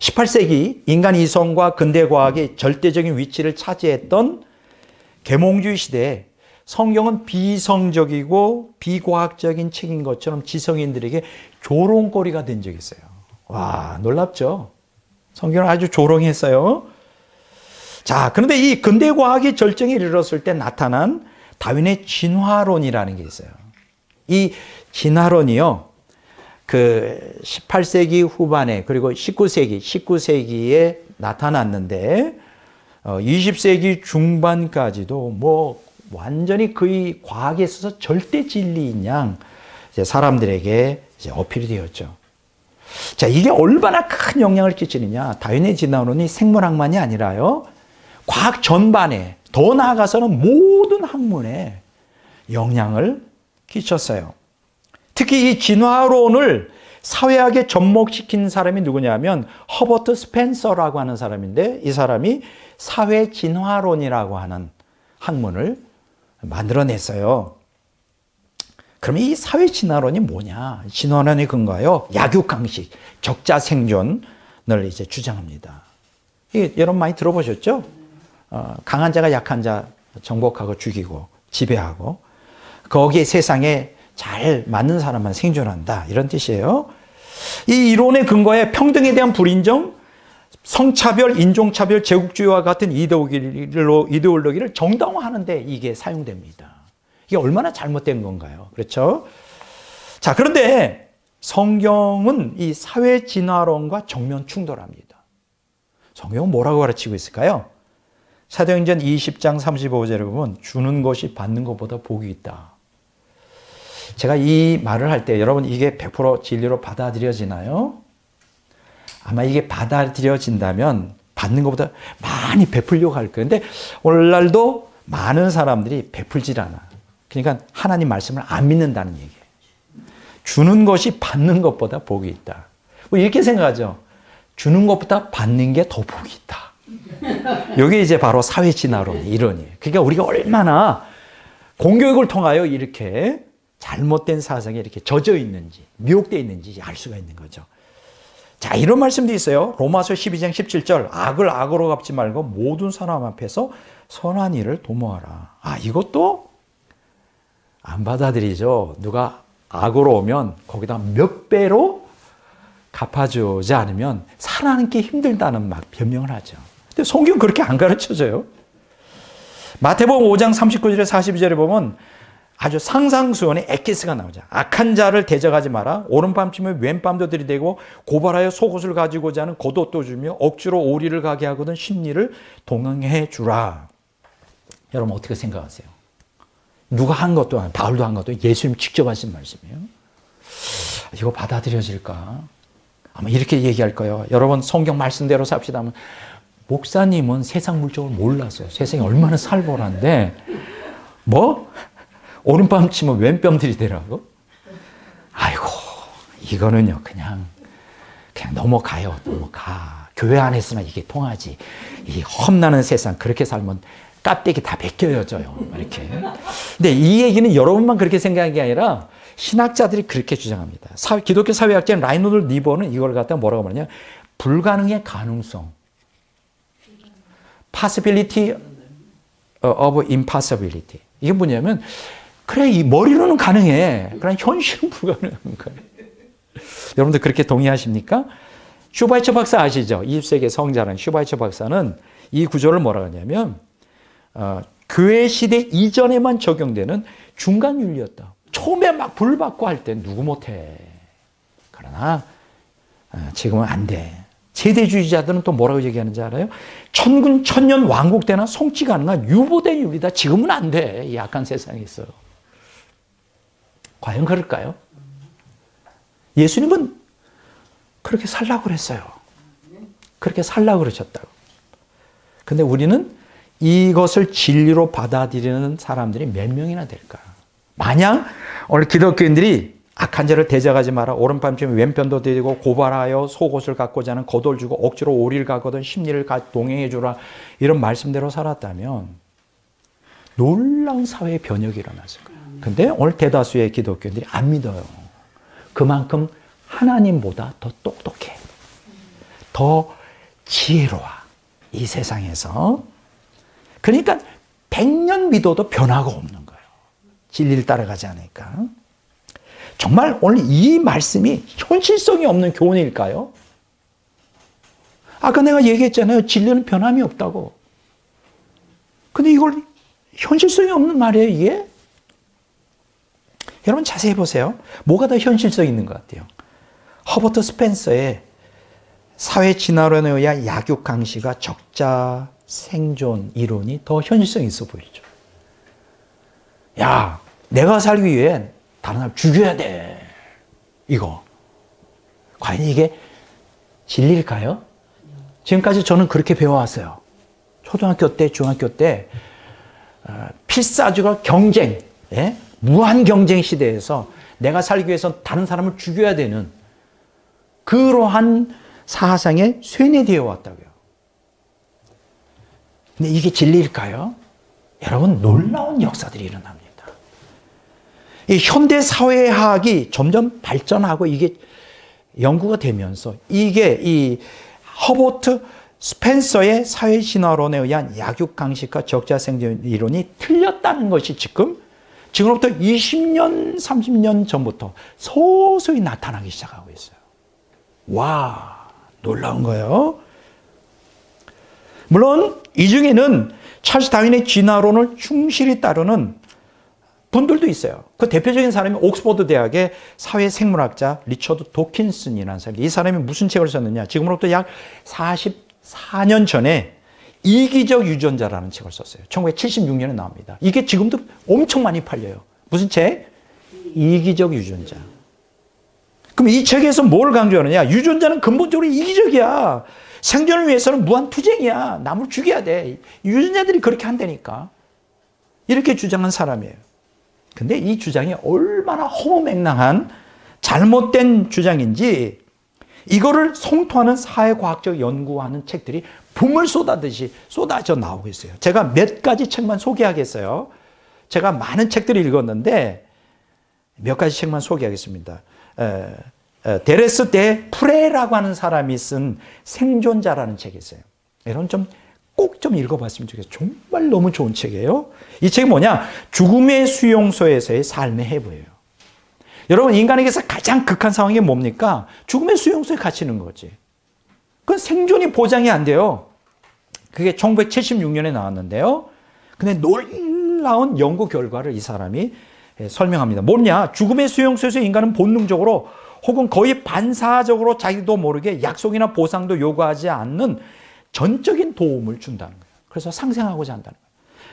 18세기 인간 이성과 근대과학의 절대적인 위치를 차지했던 계몽주의 시대에 성경은 비성적이고 비과학적인 책인 것처럼 지성인들에게 조롱거리가 된 적이 있어요. 와, 놀랍죠? 성경은 아주 조롱했어요. 자, 그런데 이 근대과학의 절정에 이르렀을 때 나타난 다윈의 진화론이라는 게 있어요. 이 진화론이요, 그 18세기 후반에 그리고 19세기에 나타났는데 20세기 중반까지도 뭐 완전히 거의 과학에 있어서 절대 진리인 양 사람들에게 이제 어필이 되었죠. 자, 이게 얼마나 큰 영향을 끼치느냐? 다윈의 진화론이 생물학만이 아니라요, 과학 전반에, 더 나아가서는 모든 학문에 영향을 끼쳤어요. 특히 이 진화론을 사회학에 접목시킨 사람이 누구냐면 허버트 스펜서라고 하는 사람인데, 이 사람이 사회 진화론이라고 하는 학문을 만들어냈어요. 그러면 이 사회 진화론이 뭐냐? 진화론의 근거하여 약육강식, 적자생존을 이제 주장합니다. 여러분 많이 들어보셨죠? 강한 자가 약한 자 정복하고 죽이고 지배하고 거기에 세상에 잘 맞는 사람만 생존한다. 이런 뜻이에요. 이 이론의 근거에 평등에 대한 불인정, 성차별, 인종차별, 제국주의와 같은 이데올로기를 정당화하는데 이게 사용됩니다. 이게 얼마나 잘못된 건가요? 그렇죠? 자, 그런데 성경은 이 사회 진화론과 정면 충돌합니다. 성경은 뭐라고 가르치고 있을까요? 사도행전 20장 35절에 보면 주는 것이 받는 것보다 복이 있다. 제가 이 말을 할 때 여러분 이게 100% 진리로 받아들여지나요? 아마 이게 받아들여진다면 받는 것보다 많이 베풀려고 할 거예요. 근데 오늘날도 많은 사람들이 베풀질 않아. 그러니까 하나님 말씀을 안 믿는다는 얘기예요. 주는 것이 받는 것보다 복이 있다. 뭐 이렇게 생각하죠. 주는 것보다 받는 게 더 복이 있다. 이게 이제 바로 사회 진화론 이론이에요. 그러니까 우리가 얼마나 공교육을 통하여 이렇게 잘못된 사상에 이렇게 젖어 있는지, 미혹되어 있는지 알 수가 있는 거죠. 자, 이런 말씀도 있어요. 로마서 12장 17절. 악을 악으로 갚지 말고 모든 사람 앞에서 선한 일을 도모하라. 아, 이것도 안 받아들이죠. 누가 악으로 오면 거기다 몇 배로 갚아주지 않으면 살아가는 게 힘들다는 막 변명을 하죠. 근데 성경 그렇게 안 가르쳐줘요. 마태복음 5장 39절에 42절에 보면 아주 상상수원의 에키스가 나오죠. 악한 자를 대적하지 마라. 오른밤쯤에 왼밤도 들이대고 고발하여 속옷을 가지고자 하는 겉옷도 주며 억지로 오리를 가게 하거든 심리를 동행해 주라. 여러분 어떻게 생각하세요? 누가 한 것도 아니고 바울도 한 것도 아니고 예수님 직접 하신 말씀이에요. 이거 받아들여질까? 아마 이렇게 얘기할 거예요. 여러분 성경 말씀대로 삽시다 하면 목사님은 세상 물정을 몰라서 세상이 얼마나 살벌한데 뭐? 오른밤 치면 왼뺨 들이대라고? 아이고 이거는요 그냥 넘어가요. 넘어가. 교회 안에서는 이게 통하지. 이 험나는 세상 그렇게 살면 깍대기 다 벗겨져요. 이렇게. 근데 이 얘기는 여러분만 그렇게 생각한 게 아니라 신학자들이 그렇게 주장합니다. 기독교 사회학자인 라이노드 니버는 이걸 갖다 뭐라고 말하냐? 불가능의 가능성. Possibility of impossibility. 이게 뭐냐면 그래, 이 머리로는 가능해. 그러나 현실은 불가능한 거예요. 여러분들 그렇게 동의하십니까? 슈바이처 박사 아시죠? 20세기 성자는 슈바이처 박사는 이 구조를 뭐라고 하냐면 교회 시대 이전에만 적용되는 중간 윤리였다. 처음에 막 불받고 할 때 누구 못해. 그러나 지금은 안 돼. 세대주의자들은 또 뭐라고 얘기하는지 알아요? 천군 천년 왕국 때나 성취 가능한 유보된 윤리다. 지금은 안 돼. 이 악한 세상에서. 과연 그럴까요? 예수님은 그렇게 살라고 그랬어요. 그렇게 살라고 그러셨다고. 근데 우리는 이것을 진리로 받아들이는 사람들이 몇 명이나 될까? 만약 오늘 기독교인들이 악한 자를 대적하지 마라. 오른밤쯤에 왼편도 들이고 고발하여 속옷을 갖고자 하는 겉옷을 주고 억지로 오리를 가거든 심리를 동행해 주라. 이런 말씀대로 살았다면 놀라운 사회의 변혁이 일어났을 거예요. 근데 오늘 대다수의 기독교인들이 안 믿어요. 그만큼 하나님보다 더 똑똑해. 더 지혜로워. 이 세상에서. 그러니까 100년 믿어도 변화가 없는 거예요. 진리를 따라가지 않으니까. 정말 오늘 이 말씀이 현실성이 없는 교훈일까요? 아까 내가 얘기했잖아요. 진리는 변함이 없다고. 근데 이걸 현실성이 없는 말이에요, 이게? 여러분 자세히 보세요. 뭐가 더 현실성이 있는 것 같아요? 허버트 스펜서의 사회 진화론에 의한 약육 강시가 적자 생존 이론이 더 현실성 있어 보이죠. 야, 내가 살기 위해 다른 사람 죽여야 돼. 이거. 과연 이게 진리일까요? 지금까지 저는 그렇게 배워왔어요. 초등학교 때, 중학교 때 필사적으로 경쟁, 예? 무한 경쟁 시대에서 내가 살기 위해서 다른 사람을 죽여야 되는 그러한 사상에 쇠뇌되어 왔다고요. 근데 이게 진리일까요? 여러분 놀라운 역사들이 일어납니다. 이 현대 사회학이 점점 발전하고 이게 연구가 되면서 이게 이 허버트 스펜서의 사회진화론에 의한 약육강식과 적자생존 이론이 틀렸다는 것이 지금으로부터 20년, 30년 전부터 서서히 나타나기 시작하고 있어요. 와, 놀라운 거예요. 물론 이 중에는 찰스 다윈의 진화론을 충실히 따르는 분들도 있어요. 그 대표적인 사람이 옥스퍼드 대학의 사회생물학자 리처드 도킨슨이라는 사람이, 이 사람이 무슨 책을 썼느냐, 지금으로부터 약 44년 전에 이기적 유전자라는 책을 썼어요. 1976년에 나옵니다. 이게 지금도 엄청 많이 팔려요. 무슨 책? 이기적 유전자. 그럼 이 책에서 뭘 강조하느냐? 유전자는 근본적으로 이기적이야. 생존을 위해서는 무한투쟁이야. 남을 죽여야 돼. 유전자들이 그렇게 한다니까. 이렇게 주장한 사람이에요. 근데 이 주장이 얼마나 허무맹랑한 잘못된 주장인지 이거를 성토하는 사회과학적 연구하는 책들이 붐을 쏟아듯이 쏟아져 나오고 있어요. 제가 몇 가지 책만 소개하겠어요. 제가 많은 책들을 읽었는데 몇 가지 책만 소개하겠습니다. 데레스 데 프레라고 하는 사람이 쓴 생존자라는 책이 있어요. 이런 꼭 좀 읽어봤으면 좋겠어요. 정말 너무 좋은 책이에요. 이 책이 뭐냐? 죽음의 수용소에서의 삶의 해부예요. 여러분, 인간에게서 가장 극한 상황이 뭡니까? 죽음의 수용소에 갇히는 거지. 그건 생존이 보장이 안 돼요. 그게 1976년에 나왔는데요. 근데 놀라운 연구 결과를 이 사람이 설명합니다. 뭐냐? 죽음의 수용소에서 인간은 본능적으로 혹은 거의 반사적으로 자기도 모르게 약속이나 보상도 요구하지 않는 전적인 도움을 준다는 거예요. 그래서 상생하고자 한다는 거예요.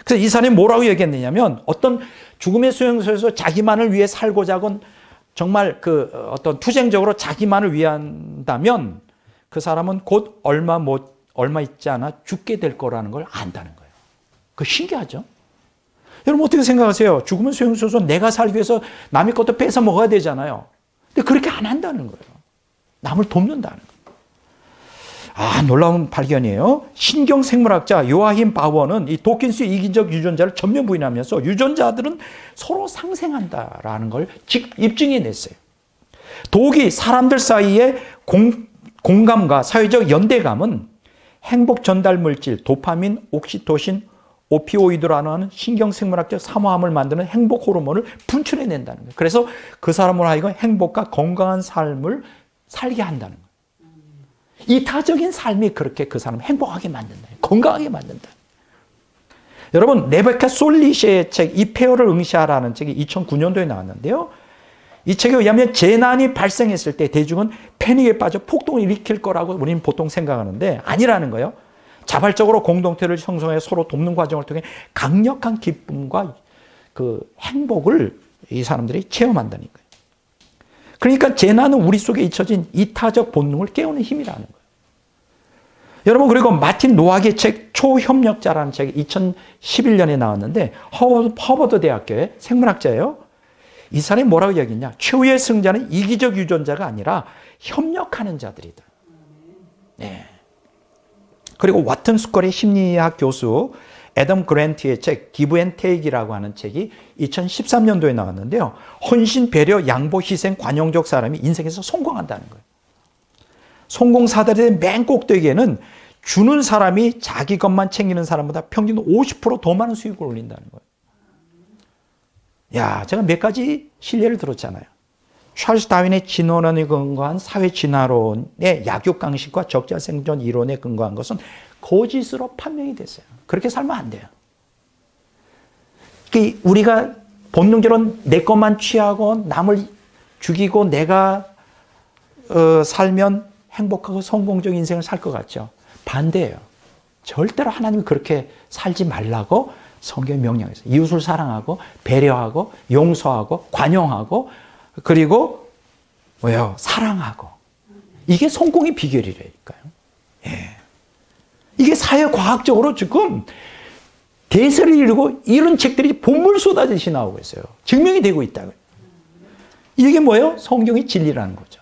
그래서 이 사람이 뭐라고 얘기했느냐면, 어떤 죽음의 수용소에서 자기만을 위해 살고자 하건 정말 어떤 투쟁적으로 자기만을 위한다면 그 사람은 곧 얼마 있지 않아 죽게 될 거라는 걸 안다는 거예요. 그거 신기하죠? 여러분 어떻게 생각하세요? 죽음의 수용소에서 내가 살기 위해서 남의 것도 뺏어 먹어야 되잖아요. 근데 그렇게 안 한다는 거예요. 남을 돕는다는 거예요. 놀라운 발견이에요. 신경생물학자 요아힘 바워는 이 도킨스의 이기적 유전자를 전면 부인하면서 유전자들은 서로 상생한다라는 걸 입증해냈어요. 독이 사람들 사이의 공감과 사회적 연대감은 행복 전달 물질, 도파민, 옥시토신, 오피오이드라는 신경생물학적 사모함을 만드는 행복 호르몬을 분출해낸다는 거예요. 그래서 그 사람으로 하여금 행복과 건강한 삶을 살게 한다는 거예요. 이타적인 삶이 그렇게 그 사람을 행복하게 만든다. 건강하게 만든다. 여러분, 레베카 솔리시의 책 이 폐허를 응시하라는 책이 2009년도에 나왔는데요. 이 책에 의하면 재난이 발생했을 때 대중은 패닉에 빠져 폭동을 일으킬 거라고 우리는 보통 생각하는데 아니라는 거예요. 자발적으로 공동체를 형성해 서로 돕는 과정을 통해 강력한 기쁨과 그 행복을 이 사람들이 체험한다는 거예요. 그러니까 재난은 우리 속에 잊혀진 이타적 본능을 깨우는 힘이라는 거예요. 여러분, 그리고 마틴 노학의 책 초협력자라는 책이 2011년에 나왔는데 허버드 대학교의 생물학자예요. 이 사람이 뭐라고 얘기했냐? 최후의 승자는 이기적 유전자가 아니라 협력하는 자들이다. 네. 그리고 와튼 스컬의 심리학 교수 애덤 그랜트의 책 기브 앤 테이크라고 하는 책이 2013년도에 나왔는데요. 헌신, 배려, 양보, 희생, 관용적 사람이 인생에서 성공한다는 거예요. 성공 사다리의 맨 꼭대기에는 주는 사람이 자기 것만 챙기는 사람보다 평균 50% 더 많은 수익을 올린다는 거예요. 야, 제가 몇 가지 실례를 들었잖아요. 찰스 다윈의 진화론에 근거한 사회 진화론의 약육강식과 적자 생존 이론에 근거한 것은 거짓으로 판명이 됐어요. 그렇게 살면 안 돼요. 우리가 본능적으로 내 것만 취하고 남을 죽이고 내가 살면 행복하고 성공적인 인생을 살 것 같죠. 반대예요. 절대로 하나님이 그렇게 살지 말라고 성경이 명령했어요. 이웃을 사랑하고 배려하고 용서하고 관용하고 그리고 뭐요? 사랑하고. 이게 성공의 비결이라니까요. 예. 이게 사회과학적으로 지금 대세를 이루고 이런 책들이 본물 쏟아지시 나오고 있어요. 증명이 되고 있다고요. 이게 뭐예요? 성경의 진리라는 거죠.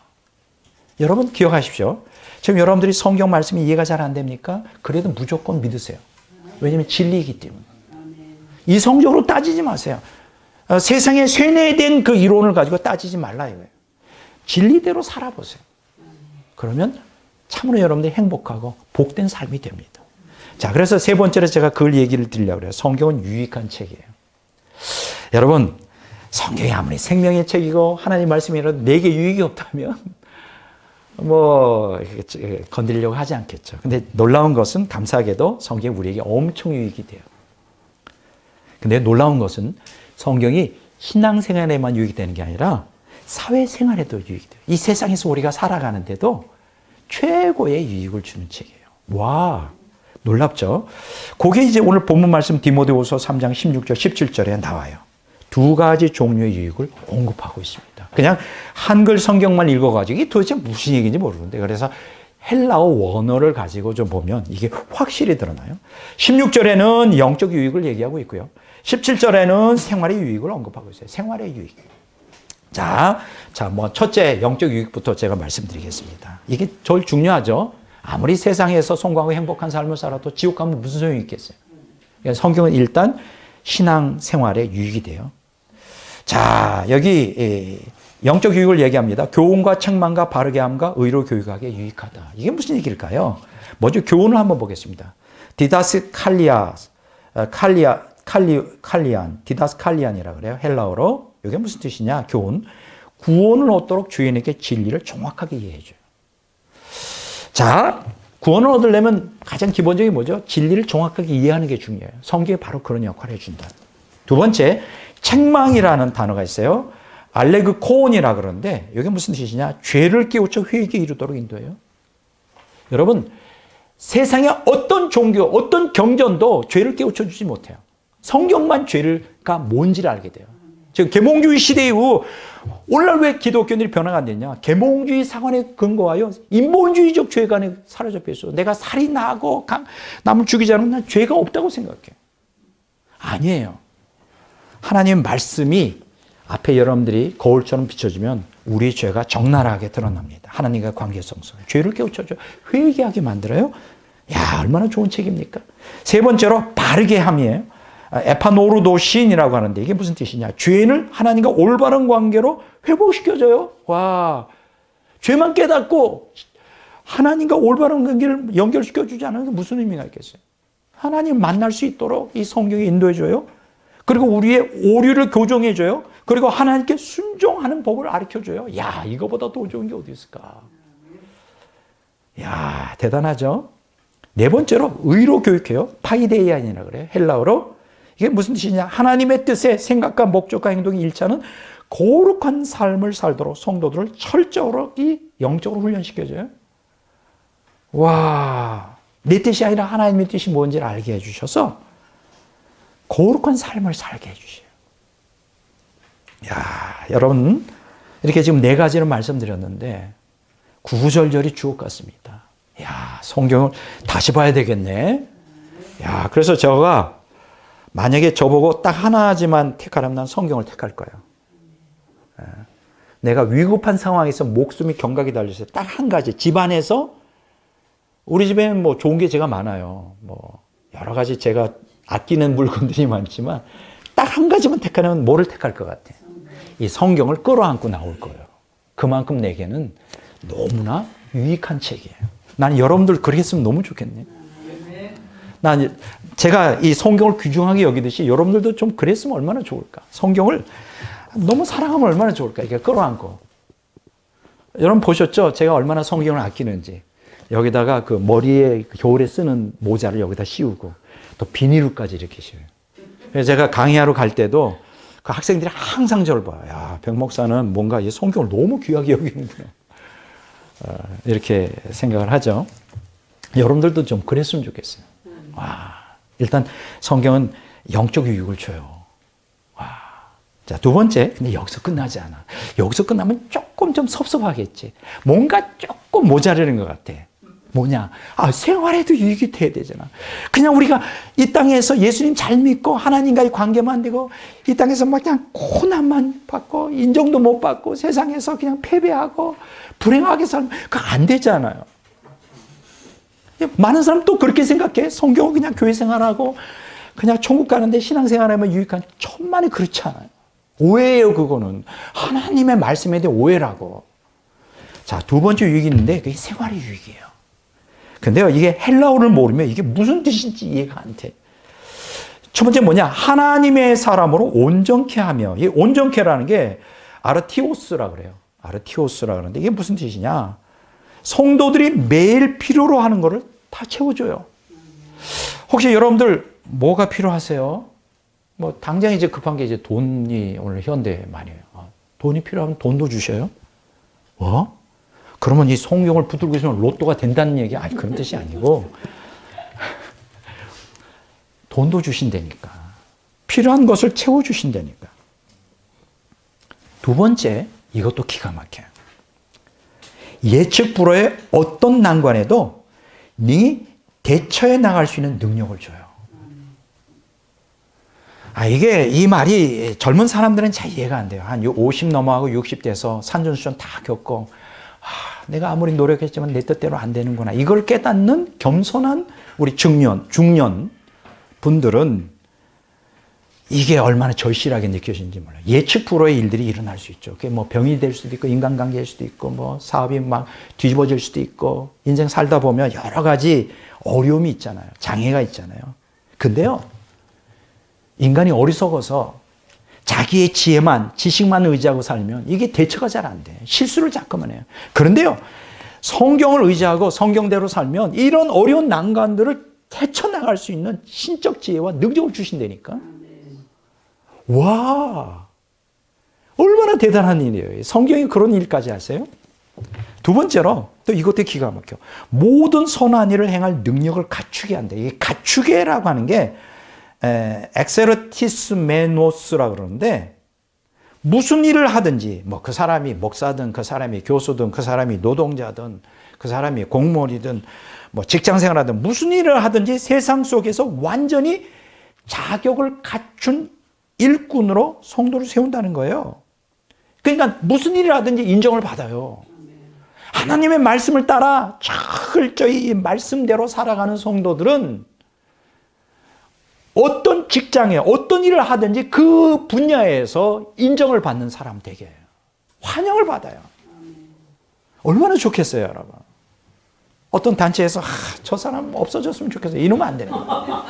여러분 기억하십시오. 지금 여러분들이 성경 말씀이 이해가 잘 안 됩니까? 그래도 무조건 믿으세요. 왜냐하면 진리이기 때문에. 이성적으로 따지지 마세요. 세상에 쇠뇌된 그 이론을 가지고 따지지 말라 이거예요. 진리대로 살아보세요. 그러면 참으로 여러분들이 행복하고 복된 삶이 됩니다. 자, 그래서 세 번째로 제가 그걸 얘기를 드리려고 그래요. 성경은 유익한 책이에요. 여러분, 성경이 아무리 생명의 책이고 하나님 말씀이라도 내게 유익이 없다면 뭐 건드리려고 하지 않겠죠. 근데 놀라운 것은 감사하게도 성경이 우리에게 엄청 유익이 돼요. 근데 놀라운 것은 성경이 신앙생활에만 유익이 되는 게 아니라 사회생활에도 유익이 돼요. 이 세상에서 우리가 살아가는데도 최고의 유익을 주는 책이에요. 와, 놀랍죠? 그게 이제 오늘 본문 말씀 디모데후서 3장 16절 17절에 나와요. 두 가지 종류의 유익을 언급하고 있습니다. 그냥 한글 성경만 읽어가지고 이게 도대체 무슨 얘기인지 모르는데, 그래서 헬라어 원어를 가지고 좀 보면 이게 확실히 드러나요. 16절에는 영적 유익을 얘기하고 있고요. 17절에는 생활의 유익을 언급하고 있어요. 생활의 유익. 자, 뭐 첫째 영적 유익부터 제가 말씀드리겠습니다. 이게 제일 중요하죠. 아무리 세상에서 성공하고 행복한 삶을 살아도 지옥 가면 무슨 소용이 있겠어요. 그러니까 성경은 일단 신앙 생활에 유익이 돼요. 자, 여기 영적 유익을 얘기합니다. 교훈과 책망과 바르게 함과 의로 교육하기에 유익하다. 이게 무슨 얘기일까요? 먼저 교훈을 한번 보겠습니다. 디다스칼리안이라 그래요. 헬라어로. 이게 무슨 뜻이냐? 교훈. 구원을 얻도록 주인에게 진리를 정확하게 이해해줘요. 자, 구원을 얻으려면 가장 기본적인 뭐죠? 진리를 정확하게 이해하는 게 중요해요. 성경이 바로 그런 역할을 해준다. 두 번째, 책망이라는 단어가 있어요. 알레그코온이라 그러는데 이게 무슨 뜻이냐? 죄를 깨우쳐 회개에 이르도록 인도해요. 여러분, 세상의 어떤 종교, 어떤 경전도 죄를 깨우쳐 주지 못해요. 성경만 죄가 뭔지를 알게 돼요. 지금 계몽주의 시대 이후 오늘날 왜 기독교인들이 변화가 안 됐냐? 계몽주의 사관에 근거하여 인본주의적 죄가 사로잡혀 있어. 내가 살인하고 남을 죽이지 않으면 난 죄가 없다고 생각해. 아니에요. 하나님 말씀이 앞에 여러분들이 거울처럼 비춰지면 우리의 죄가 적나라하게 드러납니다. 하나님과 관계성서. 죄를 깨우쳐줘. 회개하게 만들어요. 야, 얼마나 좋은 책입니까? 세 번째로 바르게 함이에요. 에파노르도신이라고 하는데 이게 무슨 뜻이냐? 죄인을 하나님과 올바른 관계로 회복시켜줘요. 와, 죄만 깨닫고 하나님과 올바른 관계를 연결시켜주지 않으면 게 무슨 의미가 있겠어요? 하나님 만날 수 있도록 이 성경이 인도해줘요. 그리고 우리의 오류를 교정해줘요. 그리고 하나님께 순종하는 법을 가르쳐줘요. 야, 이거보다 더 좋은 게 어디 있을까? 야, 대단하죠? 네 번째로 의로 교육해요. 파이데이안이라 그래요. 헬라어로. 이게 무슨 뜻이냐? 하나님의 뜻에 생각과 목적과 행동이 일치하는 거룩한 삶을 살도록 성도들을 철저하게 영적으로 훈련시켜줘요. 와, 내 뜻이 아니라 하나님의 뜻이 뭔지를 알게 해주셔서 거룩한 삶을 살게 해주셔요. 야, 여러분, 이렇게 지금 네 가지를 말씀드렸는데 구구절절이 주옥 같습니다. 야, 성경을 다시 봐야 되겠네. 야, 그래서 제가 만약에 저보고 딱 하나지만 택하라면 난 성경을 택할 거예요. 내가 위급한 상황에서 목숨이 경각이 달려있어요. 딱 한 가지. 집안에서 우리 집에는 뭐 좋은 게 제가 많아요. 뭐 여러 가지 제가 아끼는 물건들이 많지만 딱 한 가지만 택하면 뭐를 택할 것 같아? 이 성경을 끌어안고 나올 거예요. 그만큼 내게는 너무나 유익한 책이에요. 나는 여러분들 그렇게 했으면 너무 좋겠네. 난 제가 이 성경을 귀중하게 여기듯이 여러분들도 좀 그랬으면 얼마나 좋을까? 성경을 너무 사랑하면 얼마나 좋을까? 이게 끌어안고. 여러분 보셨죠? 제가 얼마나 성경을 아끼는지. 여기다가 그 머리에 겨울에 쓰는 모자를 여기다 씌우고 또 비닐까지 이렇게 씌워요. 그래서 제가 강의하러 갈 때도 그 학생들이 항상 저를 봐요. 야, 백 목사는 뭔가 이 성경을 너무 귀하게 여기는구나. 이렇게 생각을 하죠. 여러분들도 좀 그랬으면 좋겠어요. 와, 일단 성경은 영적 유익을 줘요. 와. 자, 두 번째, 근데 여기서 끝나지 않아. 여기서 끝나면 조금 좀 섭섭하겠지. 뭔가 조금 모자라는 것 같아. 뭐냐? 아, 생활에도 유익이 돼야 되잖아. 그냥 우리가 이 땅에서 예수님 잘 믿고 하나님과의 관계만 되고 이 땅에서 막 그냥 고난만 받고 인정도 못 받고 세상에서 그냥 패배하고 불행하게 살면 그거 안 되잖아요. 많은 사람 또 그렇게 생각해. 성경은 그냥 교회 생활하고 그냥 천국 가는데 신앙생활하면 유익한 천만에 그렇지 않아요. 오해예요, 그거는. 하나님의 말씀에 대해 오해라고. 자, 두 번째 유익이 있는데 그게 생활의 유익이에요. 근데요, 이게 헬라어를 모르면 이게 무슨 뜻인지 이해가 안 돼. 첫 번째 뭐냐? 하나님의 사람으로 온전케 하며. 이 온전케라는 게 아르티오스라 그래요. 아르티오스라 그러는데 이게 무슨 뜻이냐? 성도들이 매일 필요로 하는 거를 다 채워줘요. 혹시 여러분들 뭐가 필요하세요? 뭐 당장 이제 급한 게 이제 돈이 오늘 현대 많이 해요. 돈이 필요하면 돈도 주셔요? 그러면 이 성경을 붙들고 있으면 로또가 된다는 얘기? 아니, 그런 뜻이 아니고 돈도 주신다니까. 필요한 것을 채워주신다니까. 두 번째, 이것도 기가 막혀요. 예측 불허의 어떤 난관에도 네 대처해 나갈 수 있는 능력을 줘요. 이게 이 말이 젊은 사람들은 잘 이해가 안 돼요. 한 50 넘어가고 60 돼서 산전수전 다 겪고 내가 아무리 노력했지만 내 뜻대로 안 되는구나. 이걸 깨닫는 겸손한 우리 중년 분들은 이게 얼마나 절실하게 느껴지는지 몰라요. 예측 불허의 일들이 일어날 수 있죠. 그게 뭐 병이 될 수도 있고 인간관계일 수도 있고 뭐 사업이 막 뒤집어질 수도 있고 인생 살다 보면 여러 가지 어려움이 있잖아요. 장애가 있잖아요. 근데요, 인간이 어리석어서 자기의 지혜만, 지식만 의지하고 살면 이게 대처가 잘 안 돼. 실수를 자꾸만 해요. 그런데요, 성경을 의지하고 성경대로 살면 이런 어려운 난관들을 헤쳐나갈 수 있는 신적 지혜와 능력을 주신다니까. 와, 얼마나 대단한 일이에요. 성경이 그런 일까지 하세요? 두 번째로 또 이것도 기가 막혀. 모든 선한 일을 행할 능력을 갖추게 한다. 이게 갖추게라고 하는 게 엑세르티스 메노스라 그러는데, 무슨 일을 하든지 뭐 그 사람이 목사든 그 사람이 교수든 그 사람이 노동자든 그 사람이 공무원이든 뭐 직장생활하든 무슨 일을 하든지 세상 속에서 완전히 자격을 갖춘 일꾼으로 성도를 세운다는 거예요. 그러니까 무슨 일을 하든지 인정을 받아요. 하나님의 말씀을 따라 철저히 말씀대로 살아가는 성도들은 어떤 직장에 어떤 일을 하든지 그 분야에서 인정을 받는 사람 되게 환영을 받아요. 얼마나 좋겠어요, 여러분. 어떤 단체에서 저 사람 없어졌으면 좋겠어요. 이러면 안 되는 거예요.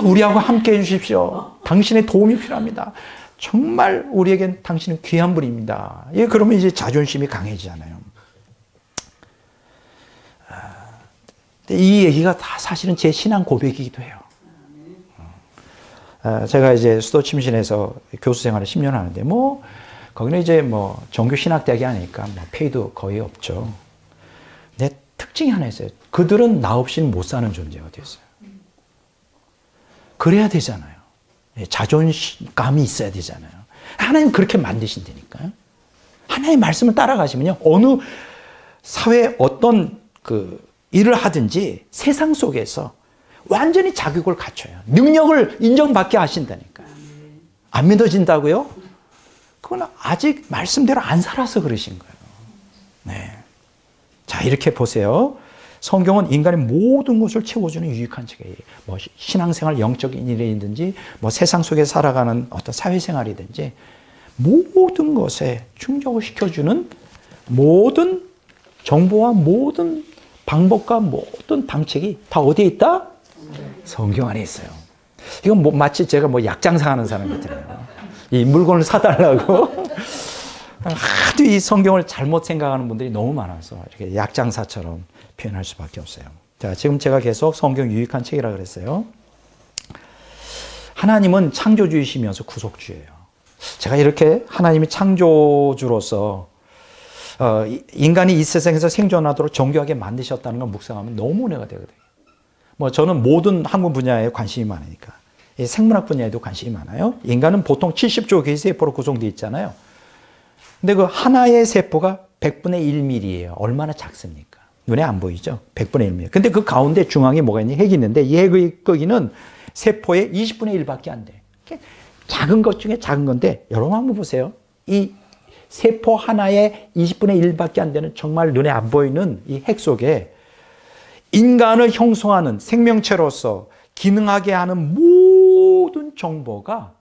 우리하고 함께 해주십시오. 당신의 도움이 필요합니다. 정말 우리에겐 당신은 귀한 분입니다. 그러면 이제 자존심이 강해지잖아요. 이 얘기가 다 사실은 제 신앙 고백이기도 해요. 제가 이제 수도침신에서 교수 생활을 10년 하는데, 거기는 이제 정규신학대학이 아니니까 페이도 거의 없죠. 근데 특징이 하나 있어요. 그들은 나 없이는 못 사는 존재가 됐어요. 그래야 되잖아요. 자존감이 있어야 되잖아요. 하나님 그렇게 만드신다니까요. 하나님의 말씀을 따라가시면요, 어느 사회 어떤 일을 하든지 세상 속에서 완전히 자격을 갖춰요. 능력을 인정받게 하신다니까요. 안 믿어진다고요? 그건 아직 말씀대로 안 살아서 그러신 거예요. 네. 자, 이렇게 보세요. 성경은 인간의 모든 것을 채워주는 유익한 책이에요. 신앙생활, 영적인 일이든지, 세상 속에 살아가는 어떤 사회생활이든지, 모든 것에 충족을 시켜주는 모든 정보와 모든 방법과 모든 방책이 다 어디에 있다? 성경 안에 있어요. 이건 마치 제가 약장사 하는 사람 같아요. 이 물건을 사달라고. 하도 이 성경을 잘못 생각하는 분들이 너무 많아서 이렇게 약장사처럼 표현할 수밖에 없어요. 자, 지금 제가 계속 성경 유익한 책이라 그랬어요. 하나님은 창조주이시면서 구속주예요. 제가 이렇게 하나님이 창조주로서 인간이 이 세상에서 생존하도록 정교하게 만드셨다는 걸 묵상하면 너무 은혜가 되거든요. 저는 모든 학문 분야에 관심이 많으니까. 생물학 분야에도 관심이 많아요. 인간은 보통 70조 개의 세포로 구성되어 있잖아요. 근데 그 하나의 세포가 100분의 1mm예요. 얼마나 작습니까? 눈에 안 보이죠? 100분의 1mm. 근데 그 가운데 중앙에 뭐가 있니? 핵이 있는데 이 핵의 크기는 세포의 20분의 1밖에 안 돼. 작은 것 중에 작은 건데, 여러분 한번 보세요. 이 세포 하나의 20분의 1밖에 안 되는 정말 눈에 안 보이는 이 핵 속에 인간을 형성하는 생명체로서 기능하게 하는 모든 정보가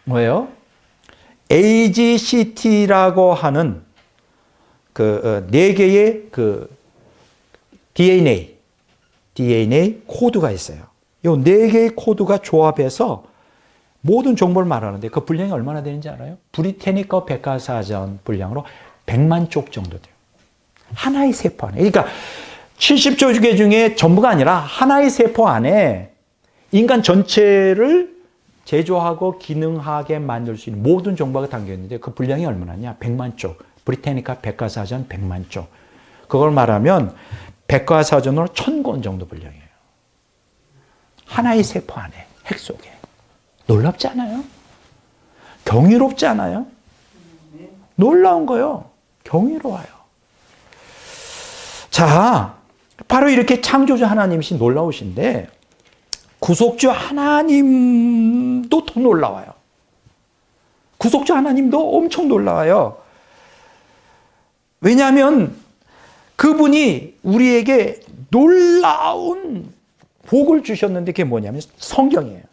뭐예요? AGCT라고 하는 네 개의 DNA 코드가 있어요. 이 네 개의 코드가 조합해서 모든 정보를 말하는데 그 분량이 얼마나 되는지 알아요? 브리테니커 백과사전 분량으로 100만 쪽 정도 돼요. 하나의 세포 안에. 그러니까 70조 개 중에 전부가 아니라 하나의 세포 안에 인간 전체를 제조하고 기능하게 만들 수 있는 모든 정보가 담겨 있는데 그 분량이 얼마나냐? 100만 쪽. 브리테니카 백과사전 100만 쪽. 그걸 말하면 백과사전으로 1000권 정도 분량이에요. 하나의 세포 안에, 핵 속에. 놀랍지 않아요? 경이롭지 않아요? 놀라운 거요. 경이로워요. 자, 바로 이렇게 창조주 하나님이신 놀라우신데 구속주 하나님도 더 놀라워요. 구속주 하나님도 엄청 놀라워요. 왜냐하면 그분이 우리에게 놀라운 복을 주셨는데 그게 뭐냐면 성경이에요.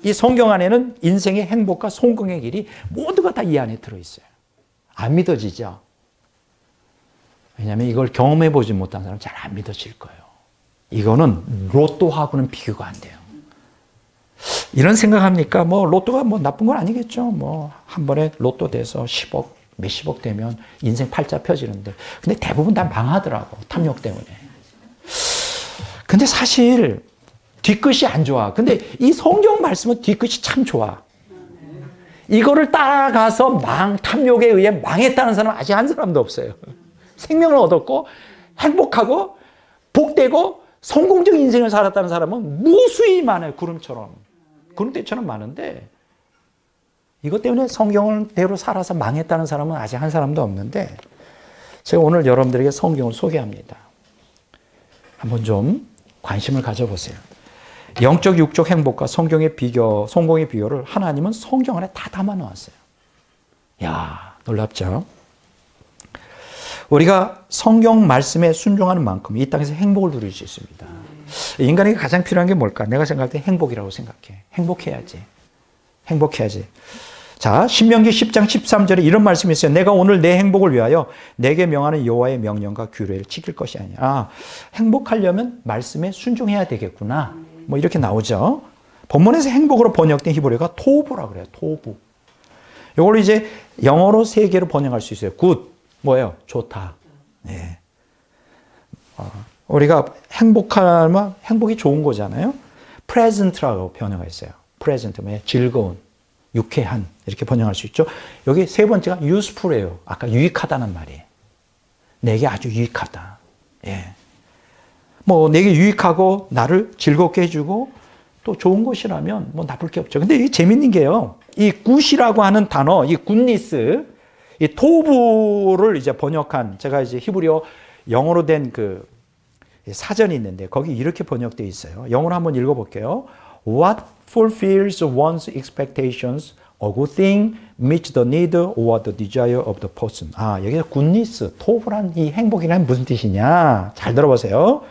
이 성경 안에는 인생의 행복과 성공의 길이 모두가 다 이 안에 들어있어요. 안 믿어지죠? 왜냐하면 이걸 경험해 보지 못한 사람은 잘 안 믿어질 거예요. 이거는 로또하고는 비교가 안 돼요. 이런 생각합니까? 뭐 로또가 뭐 나쁜 건 아니겠죠. 뭐 한 번에 로또 돼서 10억, 몇십억 되면 인생 팔자 펴지는데. 근데 대부분 다 망하더라고. 탐욕 때문에. 근데 사실 뒤끝이 안 좋아. 근데 이 성경 말씀은 뒤끝이 참 좋아. 이거를 따라가서 탐욕에 의해 망했다는 사람은 아직 한 사람도 없어요. 생명을 얻었고 행복하고 복되고 성공적인 인생을 살았다는 사람은 무수히 많아요. 구름처럼. 구름대처럼 많은데 이것 때문에 성경대로 살아서 망했다는 사람은 아직 한 사람도 없는데 제가 오늘 여러분들에게 성경을 소개합니다. 한번 좀 관심을 가져보세요. 영적, 육적 행복과 성공의 비교를 하나님은 성경 안에 다 담아 놓았어요. 이야, 놀랍죠? 우리가 성경 말씀에 순종하는 만큼 이 땅에서 행복을 누릴 수 있습니다. 인간에게 가장 필요한 게 뭘까? 내가 생각할 때 행복이라고 생각해. 행복해야지. 행복해야지. 자, 신명기 10장 13절에 이런 말씀이 있어요. 내가 오늘 내 행복을 위하여 내게 명하는 여호와의 명령과 규례를 지킬 것이 아니야. 아, 행복하려면 말씀에 순종해야 되겠구나. 뭐 이렇게 나오죠. 본문에서 행복으로 번역된 히브리어가 토부라고 그래요. 토부. 이걸 이제 영어로 세 개로 번역할 수 있어요. 굿. 뭐예요? 좋다. 네. 우리가 행복하면 행복이 좋은 거잖아요. present라고 번역했어요. present, 즐거운, 유쾌한 이렇게 번역할 수 있죠. 여기 세 번째가 useful이에요. 아까 유익하다는 말이에요. 내게 아주 유익하다. 예. 뭐 내게 유익하고 나를 즐겁게 해주고 또 좋은 것이라면 뭐 나쁠 게 없죠. 근데 이게 재밌는 게요. 이 굿이라고 하는 단어, 이 굿니스, 이 토부를 이제 번역한 제가 이제 히브리어 영어로 된 그 사전이 있는데 거기 이렇게 번역되어 있어요. 영어로 한번 읽어볼게요. What fulfills one's expectations, a good thing, meets the need or the desire of the person. 아, 여기서 굿니스, 토부란 이 행복이란 무슨 뜻이냐? 잘 들어보세요.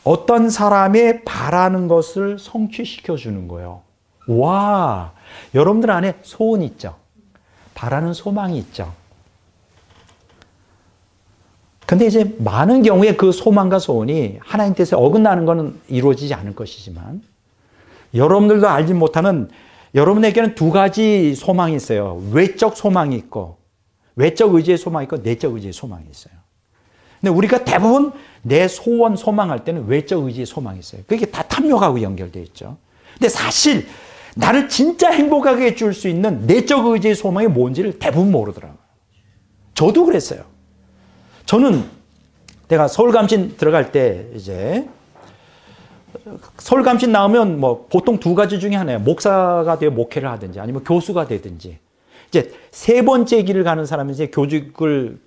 어떤 사람의 바라는 것을 성취시켜 주는 거예요. 와, 여러분들 안에 소원 있죠? 바라는 소망이 있죠? 근데 이제 많은 경우에 그 소망과 소원이 하나님 뜻에 어긋나는 것은 이루어지지 않을 것이지만 여러분들도 알지 못하는 여러분에게는 두 가지 소망이 있어요. 외적 소망이 있고 외적 의지의 소망이 있고 내적 의지의 소망이 있어요. 근데 우리가 대부분 내 소원 소망할 때는 외적 의지의 소망이 있어요. 그게 다 탐욕하고 연결되어 있죠. 근데 사실 나를 진짜 행복하게 해줄 수 있는 내적 의지의 소망이 뭔지를 대부분 모르더라고요. 저도 그랬어요. 저는 내가 서울감신 들어갈 때 이제 서울감신 나오면 뭐 보통 두 가지 중에 하나예요. 목사가 되어 목회를 하든지 아니면 교수가 되든지. 이제 세 번째 길을 가는 사람은 이제 교직을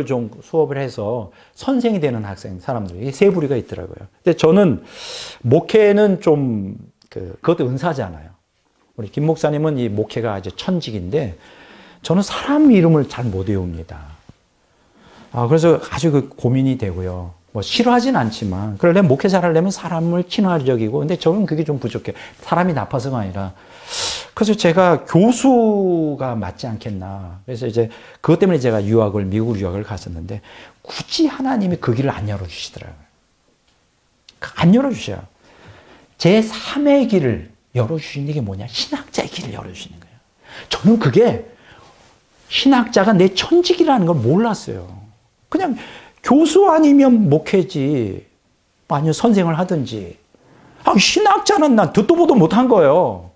좀 수업을 해서 선생이 되는 사람들이 세 부류가 있더라고요. 근데 저는 목회는 좀 그것도 은사잖아요. 우리 김 목사님은 이 목회가 이제 천직인데 저는 사람 이름을 잘 못 외웁니다. 그래서 아주 고민이 되고요. 뭐 싫어하진 않지만 그러려면 목회자를 하려면 사람을 친화적이고 근데 저는 그게 좀 부족해요. 사람이 나빠서가 아니라 그래서 제가 교수가 맞지 않겠나. 그래서 이제 그것 때문에 제가 미국 유학을 갔었는데 굳이 하나님이 그 길을 안 열어주시더라고요. 안 열어주셔요. 제3의 길을 열어주시는 게 뭐냐? 신학자의 길을 열어주시는 거예요. 저는 그게 신학자가 내 천직이라는 걸 몰랐어요. 그냥 교수 아니면 목회지, 아니면 선생을 하든지. 신학자는 난 듣도 보도 못한 거예요.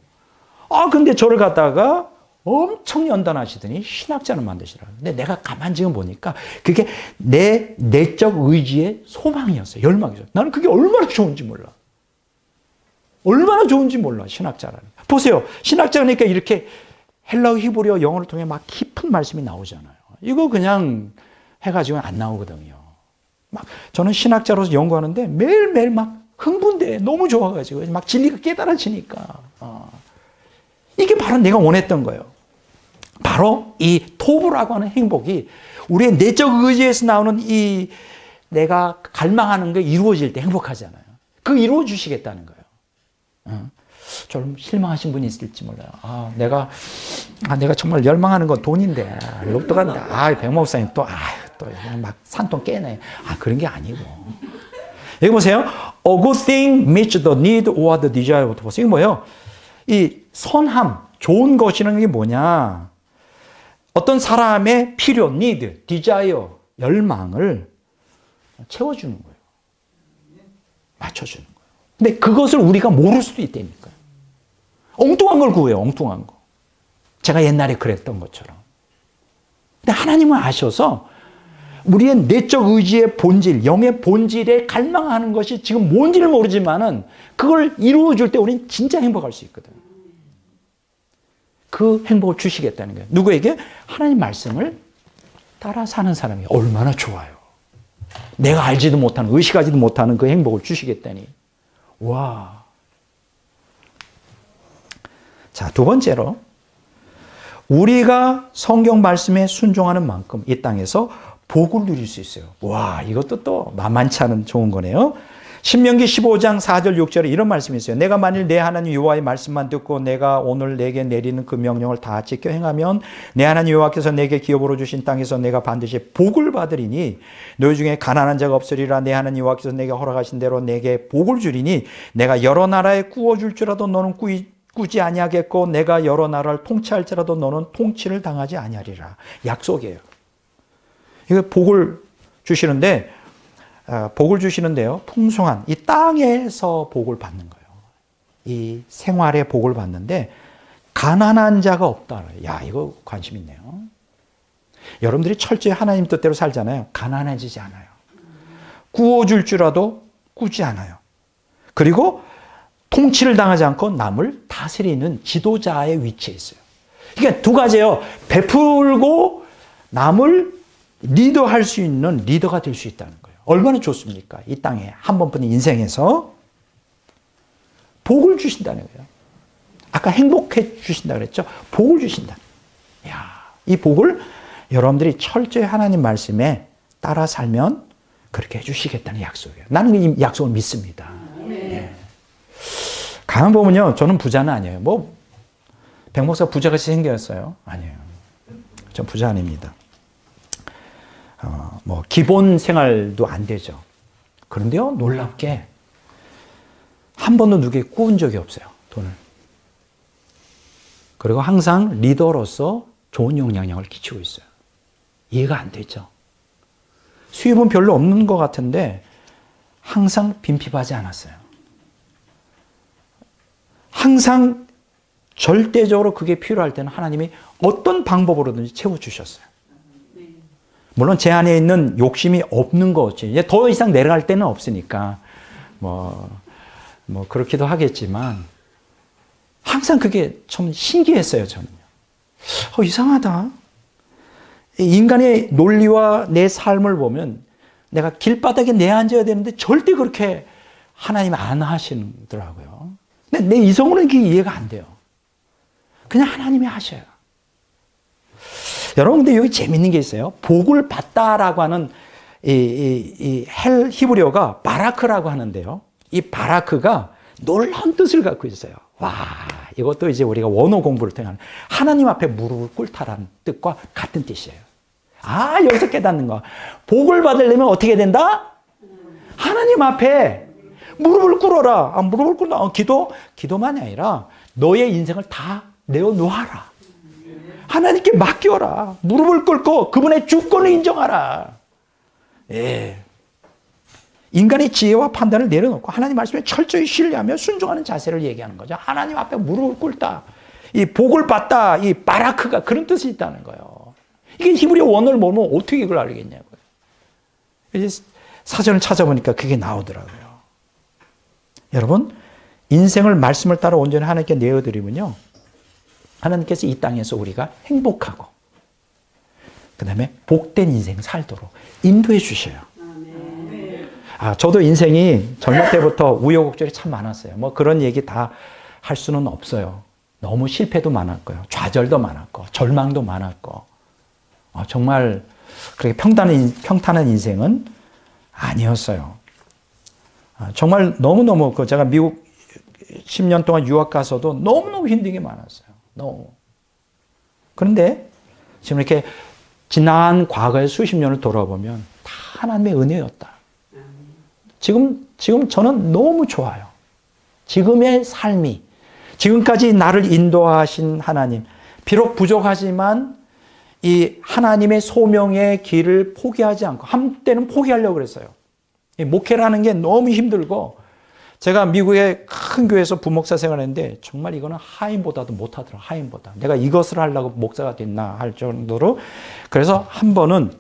근데 저를 갖다가 엄청 연단하시더니 신학자는 만드시라고. 근데 내가 가만히 지금 보니까 그게 내 내적 의지의 소망이었어요. 열망이었어요. 나는 그게 얼마나 좋은지 몰라. 얼마나 좋은지 몰라, 신학자라는. 보세요. 신학자니까 이렇게 헬라어, 히브리어, 영어를 통해 막 깊은 말씀이 나오잖아요. 이거 그냥 해가지고는 안 나오거든요. 막 저는 신학자로서 연구하는데 매일매일 막 흥분돼. 너무 좋아가지고 막 진리가 깨달아지니까. 이게 바로 내가 원했던 거예요. 바로 이 토부라고 하는 행복이 우리의 내적 의지에서 나오는 이 내가 갈망하는 게 이루어질 때 행복하잖아요. 그 이루어 주시겠다는 거예요. 좀 실망하신 분이 있을지 몰라요. 내가 정말 열망하는 건 돈인데, 로또 간다. 백 목사님 또 막 산통 깨네. 그런 게 아니고. 여기 보세요. A good thing meets the need or the desire. 이게 뭐예요? 이 선함, 좋은 것이라는 게 뭐냐? 어떤 사람의 필요, need, desire, 열망을 채워주는 거예요. 맞춰주는 거예요. 근데 그것을 우리가 모를 수도 있다니까요. 엉뚱한 걸 구해요, 엉뚱한 거. 제가 옛날에 그랬던 것처럼. 근데 하나님은 아셔서 우리의 내적 의지의 본질, 영의 본질에 갈망하는 것이 지금 뭔지를 모르지만은 그걸 이루어줄 때 우리는 진짜 행복할 수 있거든. 그 행복을 주시겠다는 거예요. 누구에게? 하나님 말씀을 따라 사는 사람이 얼마나 좋아요. 내가 알지도 못하는, 의식하지도 못하는 그 행복을 주시겠다니. 와. 자, 두 번째로 우리가 성경 말씀에 순종하는 만큼 이 땅에서 복을 누릴 수 있어요. 와, 이것도 또 만만치 않은 좋은 거네요. 신명기 15장 4절 6절에 이런 말씀이 있어요. 내가 만일 내 하나님 여호와의 말씀만 듣고 내가 오늘 내게 내리는 그 명령을 다 지켜 행하면 내 하나님 여호와께서 내게 기업으로 주신 땅에서 내가 반드시 복을 받으리니 너희 중에 가난한 자가 없으리라. 내 하나님 여호와께서 내게 허락하신 대로 내게 복을 주리니 내가 여러 나라에 구워줄 줄라도 너는 꾸지 아니하겠고 내가 여러 나라를 통치할지라도 너는 통치를 당하지 아니하리라. 약속이에요. 이거 복을 주시는데 요 풍성한 이 땅에서 복을 받는 거예요. 이 생활의 복을 받는데 가난한 자가 없다. 야, 이거 관심 있네요. 여러분들이 철저히 하나님 뜻대로 살잖아요. 가난해지지 않아요. 구워줄 줄라도 꾸지 않아요. 그리고 통치를 당하지 않고 남을 다스리는 지도자의 위치에 있어요. 그러니까 두 가지예요. 베풀고 남을 리더할 수 있는 리더가 될 수 있다는 거예요. 얼마나 좋습니까? 이 땅에 한 번뿐인 인생에서 복을 주신다는 거예요. 아까 행복해 주신다 그랬죠? 복을 주신다. 야, 이 복을 여러분들이 철저히 하나님 말씀에 따라 살면 그렇게 해주시겠다는 약속이에요. 나는 이 약속을 믿습니다. 예. 가만 보면요, 저는 부자는 아니에요. 백 목사 부자같이 생겼어요? 아니에요. 전 부자 아닙니다. 기본 생활도 안 되죠. 그런데요, 놀랍게 한 번도 누구에게 꾸은 적이 없어요, 돈을. 그리고 항상 리더로서 좋은 영향력을 끼치고 있어요. 이해가 안 되죠. 수입은 별로 없는 것 같은데 항상 빈핍하지 않았어요. 항상 절대적으로 그게 필요할 때는 하나님이 어떤 방법으로든지 채워주셨어요. 물론 제 안에 있는 욕심이 없는 거지. 이제 더 이상 내려갈 때는 없으니까 그렇기도 하겠지만 항상 그게 참 신기했어요, 저는요. 이상하다. 인간의 논리와 내 삶을 보면 내가 길바닥에 내앉아야 되는데 절대 그렇게 하나님 안 하시더라고요. 근데 내 이성으로는 그게 이해가 안 돼요. 그냥 하나님이 하셔요. 여러분, 근데 여기 재밌는 게 있어요. 복을 받다라고 하는 히브리어가 바라크라고 하는데요. 이 바라크가 놀라운 뜻을 갖고 있어요. 와, 이것도 이제 우리가 원어 공부를 통해 하나님 앞에 무릎을 꿇다라는 뜻과 같은 뜻이에요. 아, 여기서 깨닫는 거. 복을 받으려면 어떻게 된다? 하나님 앞에 무릎을 꿇어라. 아, 무릎을 꿇다. 기도만이 아니라 너의 인생을 다 내어놓아라. 하나님께 맡겨라. 무릎을 꿇고 그분의 주권을 인정하라. 예. 인간의 지혜와 판단을 내려놓고 하나님 말씀에 철저히 신뢰하며 순종하는 자세를 얘기하는 거죠. 하나님 앞에 무릎을 꿇다. 이 복을 받다. 이 바라크가 그런 뜻이 있다는 거예요. 이게 히브리어 원어를 모르면 어떻게 이걸 알겠냐고요. 이제 사전을 찾아보니까 그게 나오더라고요. 여러분, 인생을 말씀을 따라 온전히 하나님께 내어드리면요, 하나님께서 이 땅에서 우리가 행복하고 그 다음에 복된 인생 살도록 인도해 주셔요. 아, 저도 인생이 젊을 때부터 우여곡절이 참 많았어요. 뭐 그런 얘기 다 할 수는 없어요. 너무 실패도 많았고요. 좌절도 많았고 절망도 많았고 정말 그렇게 평탄한 인생은 아니었어요. 정말 너무너무 제가 미국 10년 동안 유학 가서도 너무너무 힘든 게 많았어요. 너무. 그런데 지금 이렇게 지난 과거의 수십 년을 돌아보면 다 하나님의 은혜였다. 지금 저는 너무 좋아요. 지금의 삶이, 지금까지 나를 인도하신 하나님, 비록 부족하지만 이 하나님의 소명의 길을 포기하지 않고, 한때는 포기하려고 그랬어요. 목회라는 게 너무 힘들고, 제가 미국의 큰 교회에서 부목사 생활했는데 정말 이거는 하인보다도 못하더라고요. 하인보다. 내가 이것을 하려고 목사가 됐나 할 정도로. 그래서 한 번은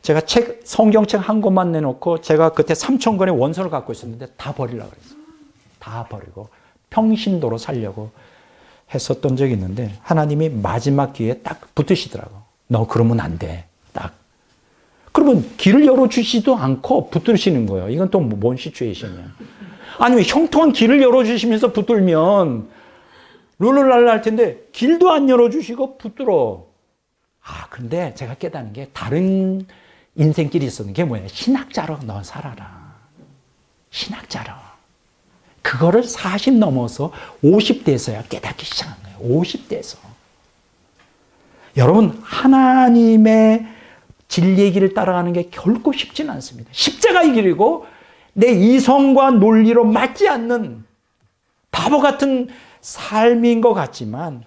제가 성경책 한 권만 내놓고 제가 그때 3,000권의 원서를 갖고 있었는데 다 버리려고 그랬어요. 다 버리고 평신도로 살려고 했었던 적이 있는데 하나님이 마지막 기회에 딱 붙으시더라고. 너 그러면 안 돼. 딱. 그러면 길을 열어주시지도 않고 붙드시는 거예요. 이건 또 뭔 시츄에이션이야. 아니면 형통한 길을 열어주시면서 붙들면 룰루랄라 할 텐데 길도 안 열어주시고 붙들어. 근데 제가 깨닫는 게 다른 인생길이 있었는 게 뭐예요? 신학자로 넌 살아라. 신학자로. 그거를 40 넘어서 50대에서야 깨닫기 시작한 거예요. 50대에서. 여러분, 하나님의 진리의 길을 따라가는 게 결코 쉽지는 않습니다. 십자가의 길이고 내 이성과 논리로 맞지 않는 바보 같은 삶인 것 같지만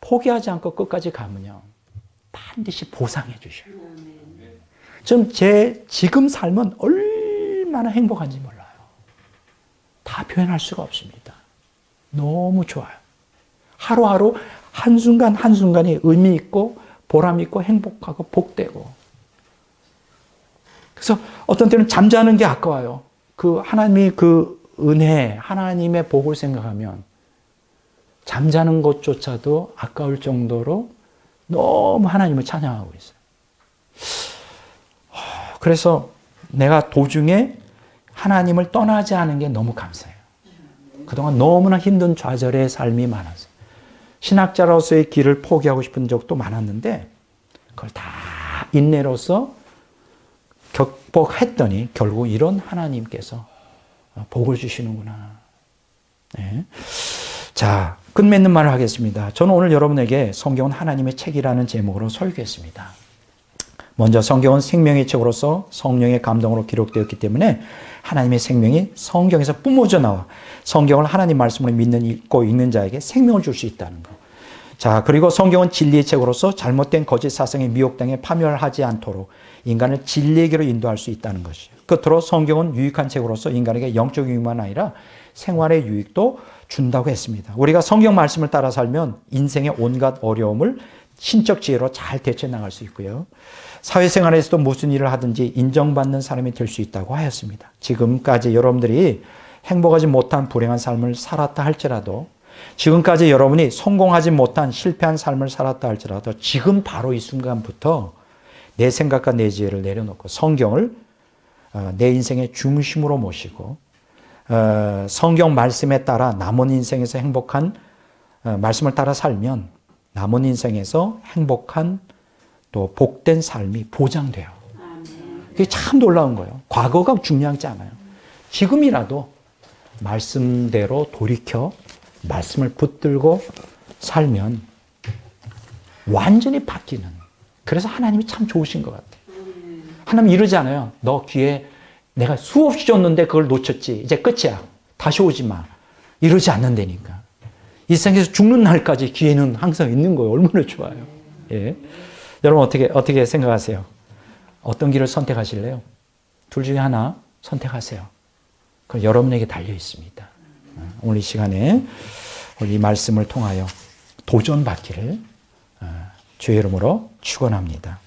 포기하지 않고 끝까지 가면요, 반드시 보상해 주셔요. 제 지금 삶은 얼마나 행복한지 몰라요. 다 표현할 수가 없습니다. 너무 좋아요. 하루하루 한순간 한순간이 의미 있고 보람 있고 행복하고 복되고. 그래서 어떤 때는 잠자는 게 아까워요. 하나님이 은혜, 하나님의 복을 생각하면 잠자는 것조차도 아까울 정도로 너무 하나님을 찬양하고 있어요. 그래서 내가 도중에 하나님을 떠나지 않은 게 너무 감사해요. 그동안 너무나 힘든 좌절의 삶이 많았어요. 신학자로서의 길을 포기하고 싶은 적도 많았는데 그걸 다 인내로서 극복했더니 결국 이런 하나님께서 복을 주시는구나. 네. 자, 끝맺는 말을 하겠습니다. 저는 오늘 여러분에게 성경은 하나님의 책이라는 제목으로 설교했습니다. 먼저 성경은 생명의 책으로서 성령의 감동으로 기록되었기 때문에 하나님의 생명이 성경에서 뿜어져 나와 성경을 하나님 말씀으로 믿고 읽는 자에게 생명을 줄 수 있다는 것. 자, 그리고 성경은 진리의 책으로서 잘못된 거짓 사상에 미혹당해 파멸하지 않도록 인간을 진리의 길로 인도할 수 있다는 것이죠. 끝으로 성경은 유익한 책으로서 인간에게 영적 유익만 아니라 생활의 유익도 준다고 했습니다. 우리가 성경 말씀을 따라 살면 인생의 온갖 어려움을 신적 지혜로 잘 대처해 나갈 수 있고요. 사회생활에서도 무슨 일을 하든지 인정받는 사람이 될 수 있다고 하였습니다. 지금까지 여러분들이 행복하지 못한 불행한 삶을 살았다 할지라도, 지금까지 여러분이 성공하지 못한 실패한 삶을 살았다 할지라도 지금 바로 이 순간부터 내 생각과 내 지혜를 내려놓고 성경을 내 인생의 중심으로 모시고 성경 말씀에 따라 남은 인생에서 행복한 말씀을 따라 살면 남은 인생에서 행복한 또 복된 삶이 보장돼요. 그게 참 놀라운 거예요. 과거가 중요하지 않아요. 지금이라도 말씀대로 돌이켜 말씀을 붙들고 살면 완전히 바뀌는. 그래서 하나님이 참 좋으신 것 같아요. 하나님 이러지 않아요. 너 기회 내가 수없이 줬는데 그걸 놓쳤지. 이제 끝이야. 다시 오지 마. 이러지 않는다니까. 이 세상에서 죽는 날까지 기회는 항상 있는 거예요. 얼마나 좋아요. 예. 여러분 어떻게 생각하세요? 어떤 길을 선택하실래요? 둘 중에 하나 선택하세요. 그럼 여러분에게 달려 있습니다. 오늘 이 시간에 이 말씀을 통하여 도전받기를 주의 이름으로 축원합니다.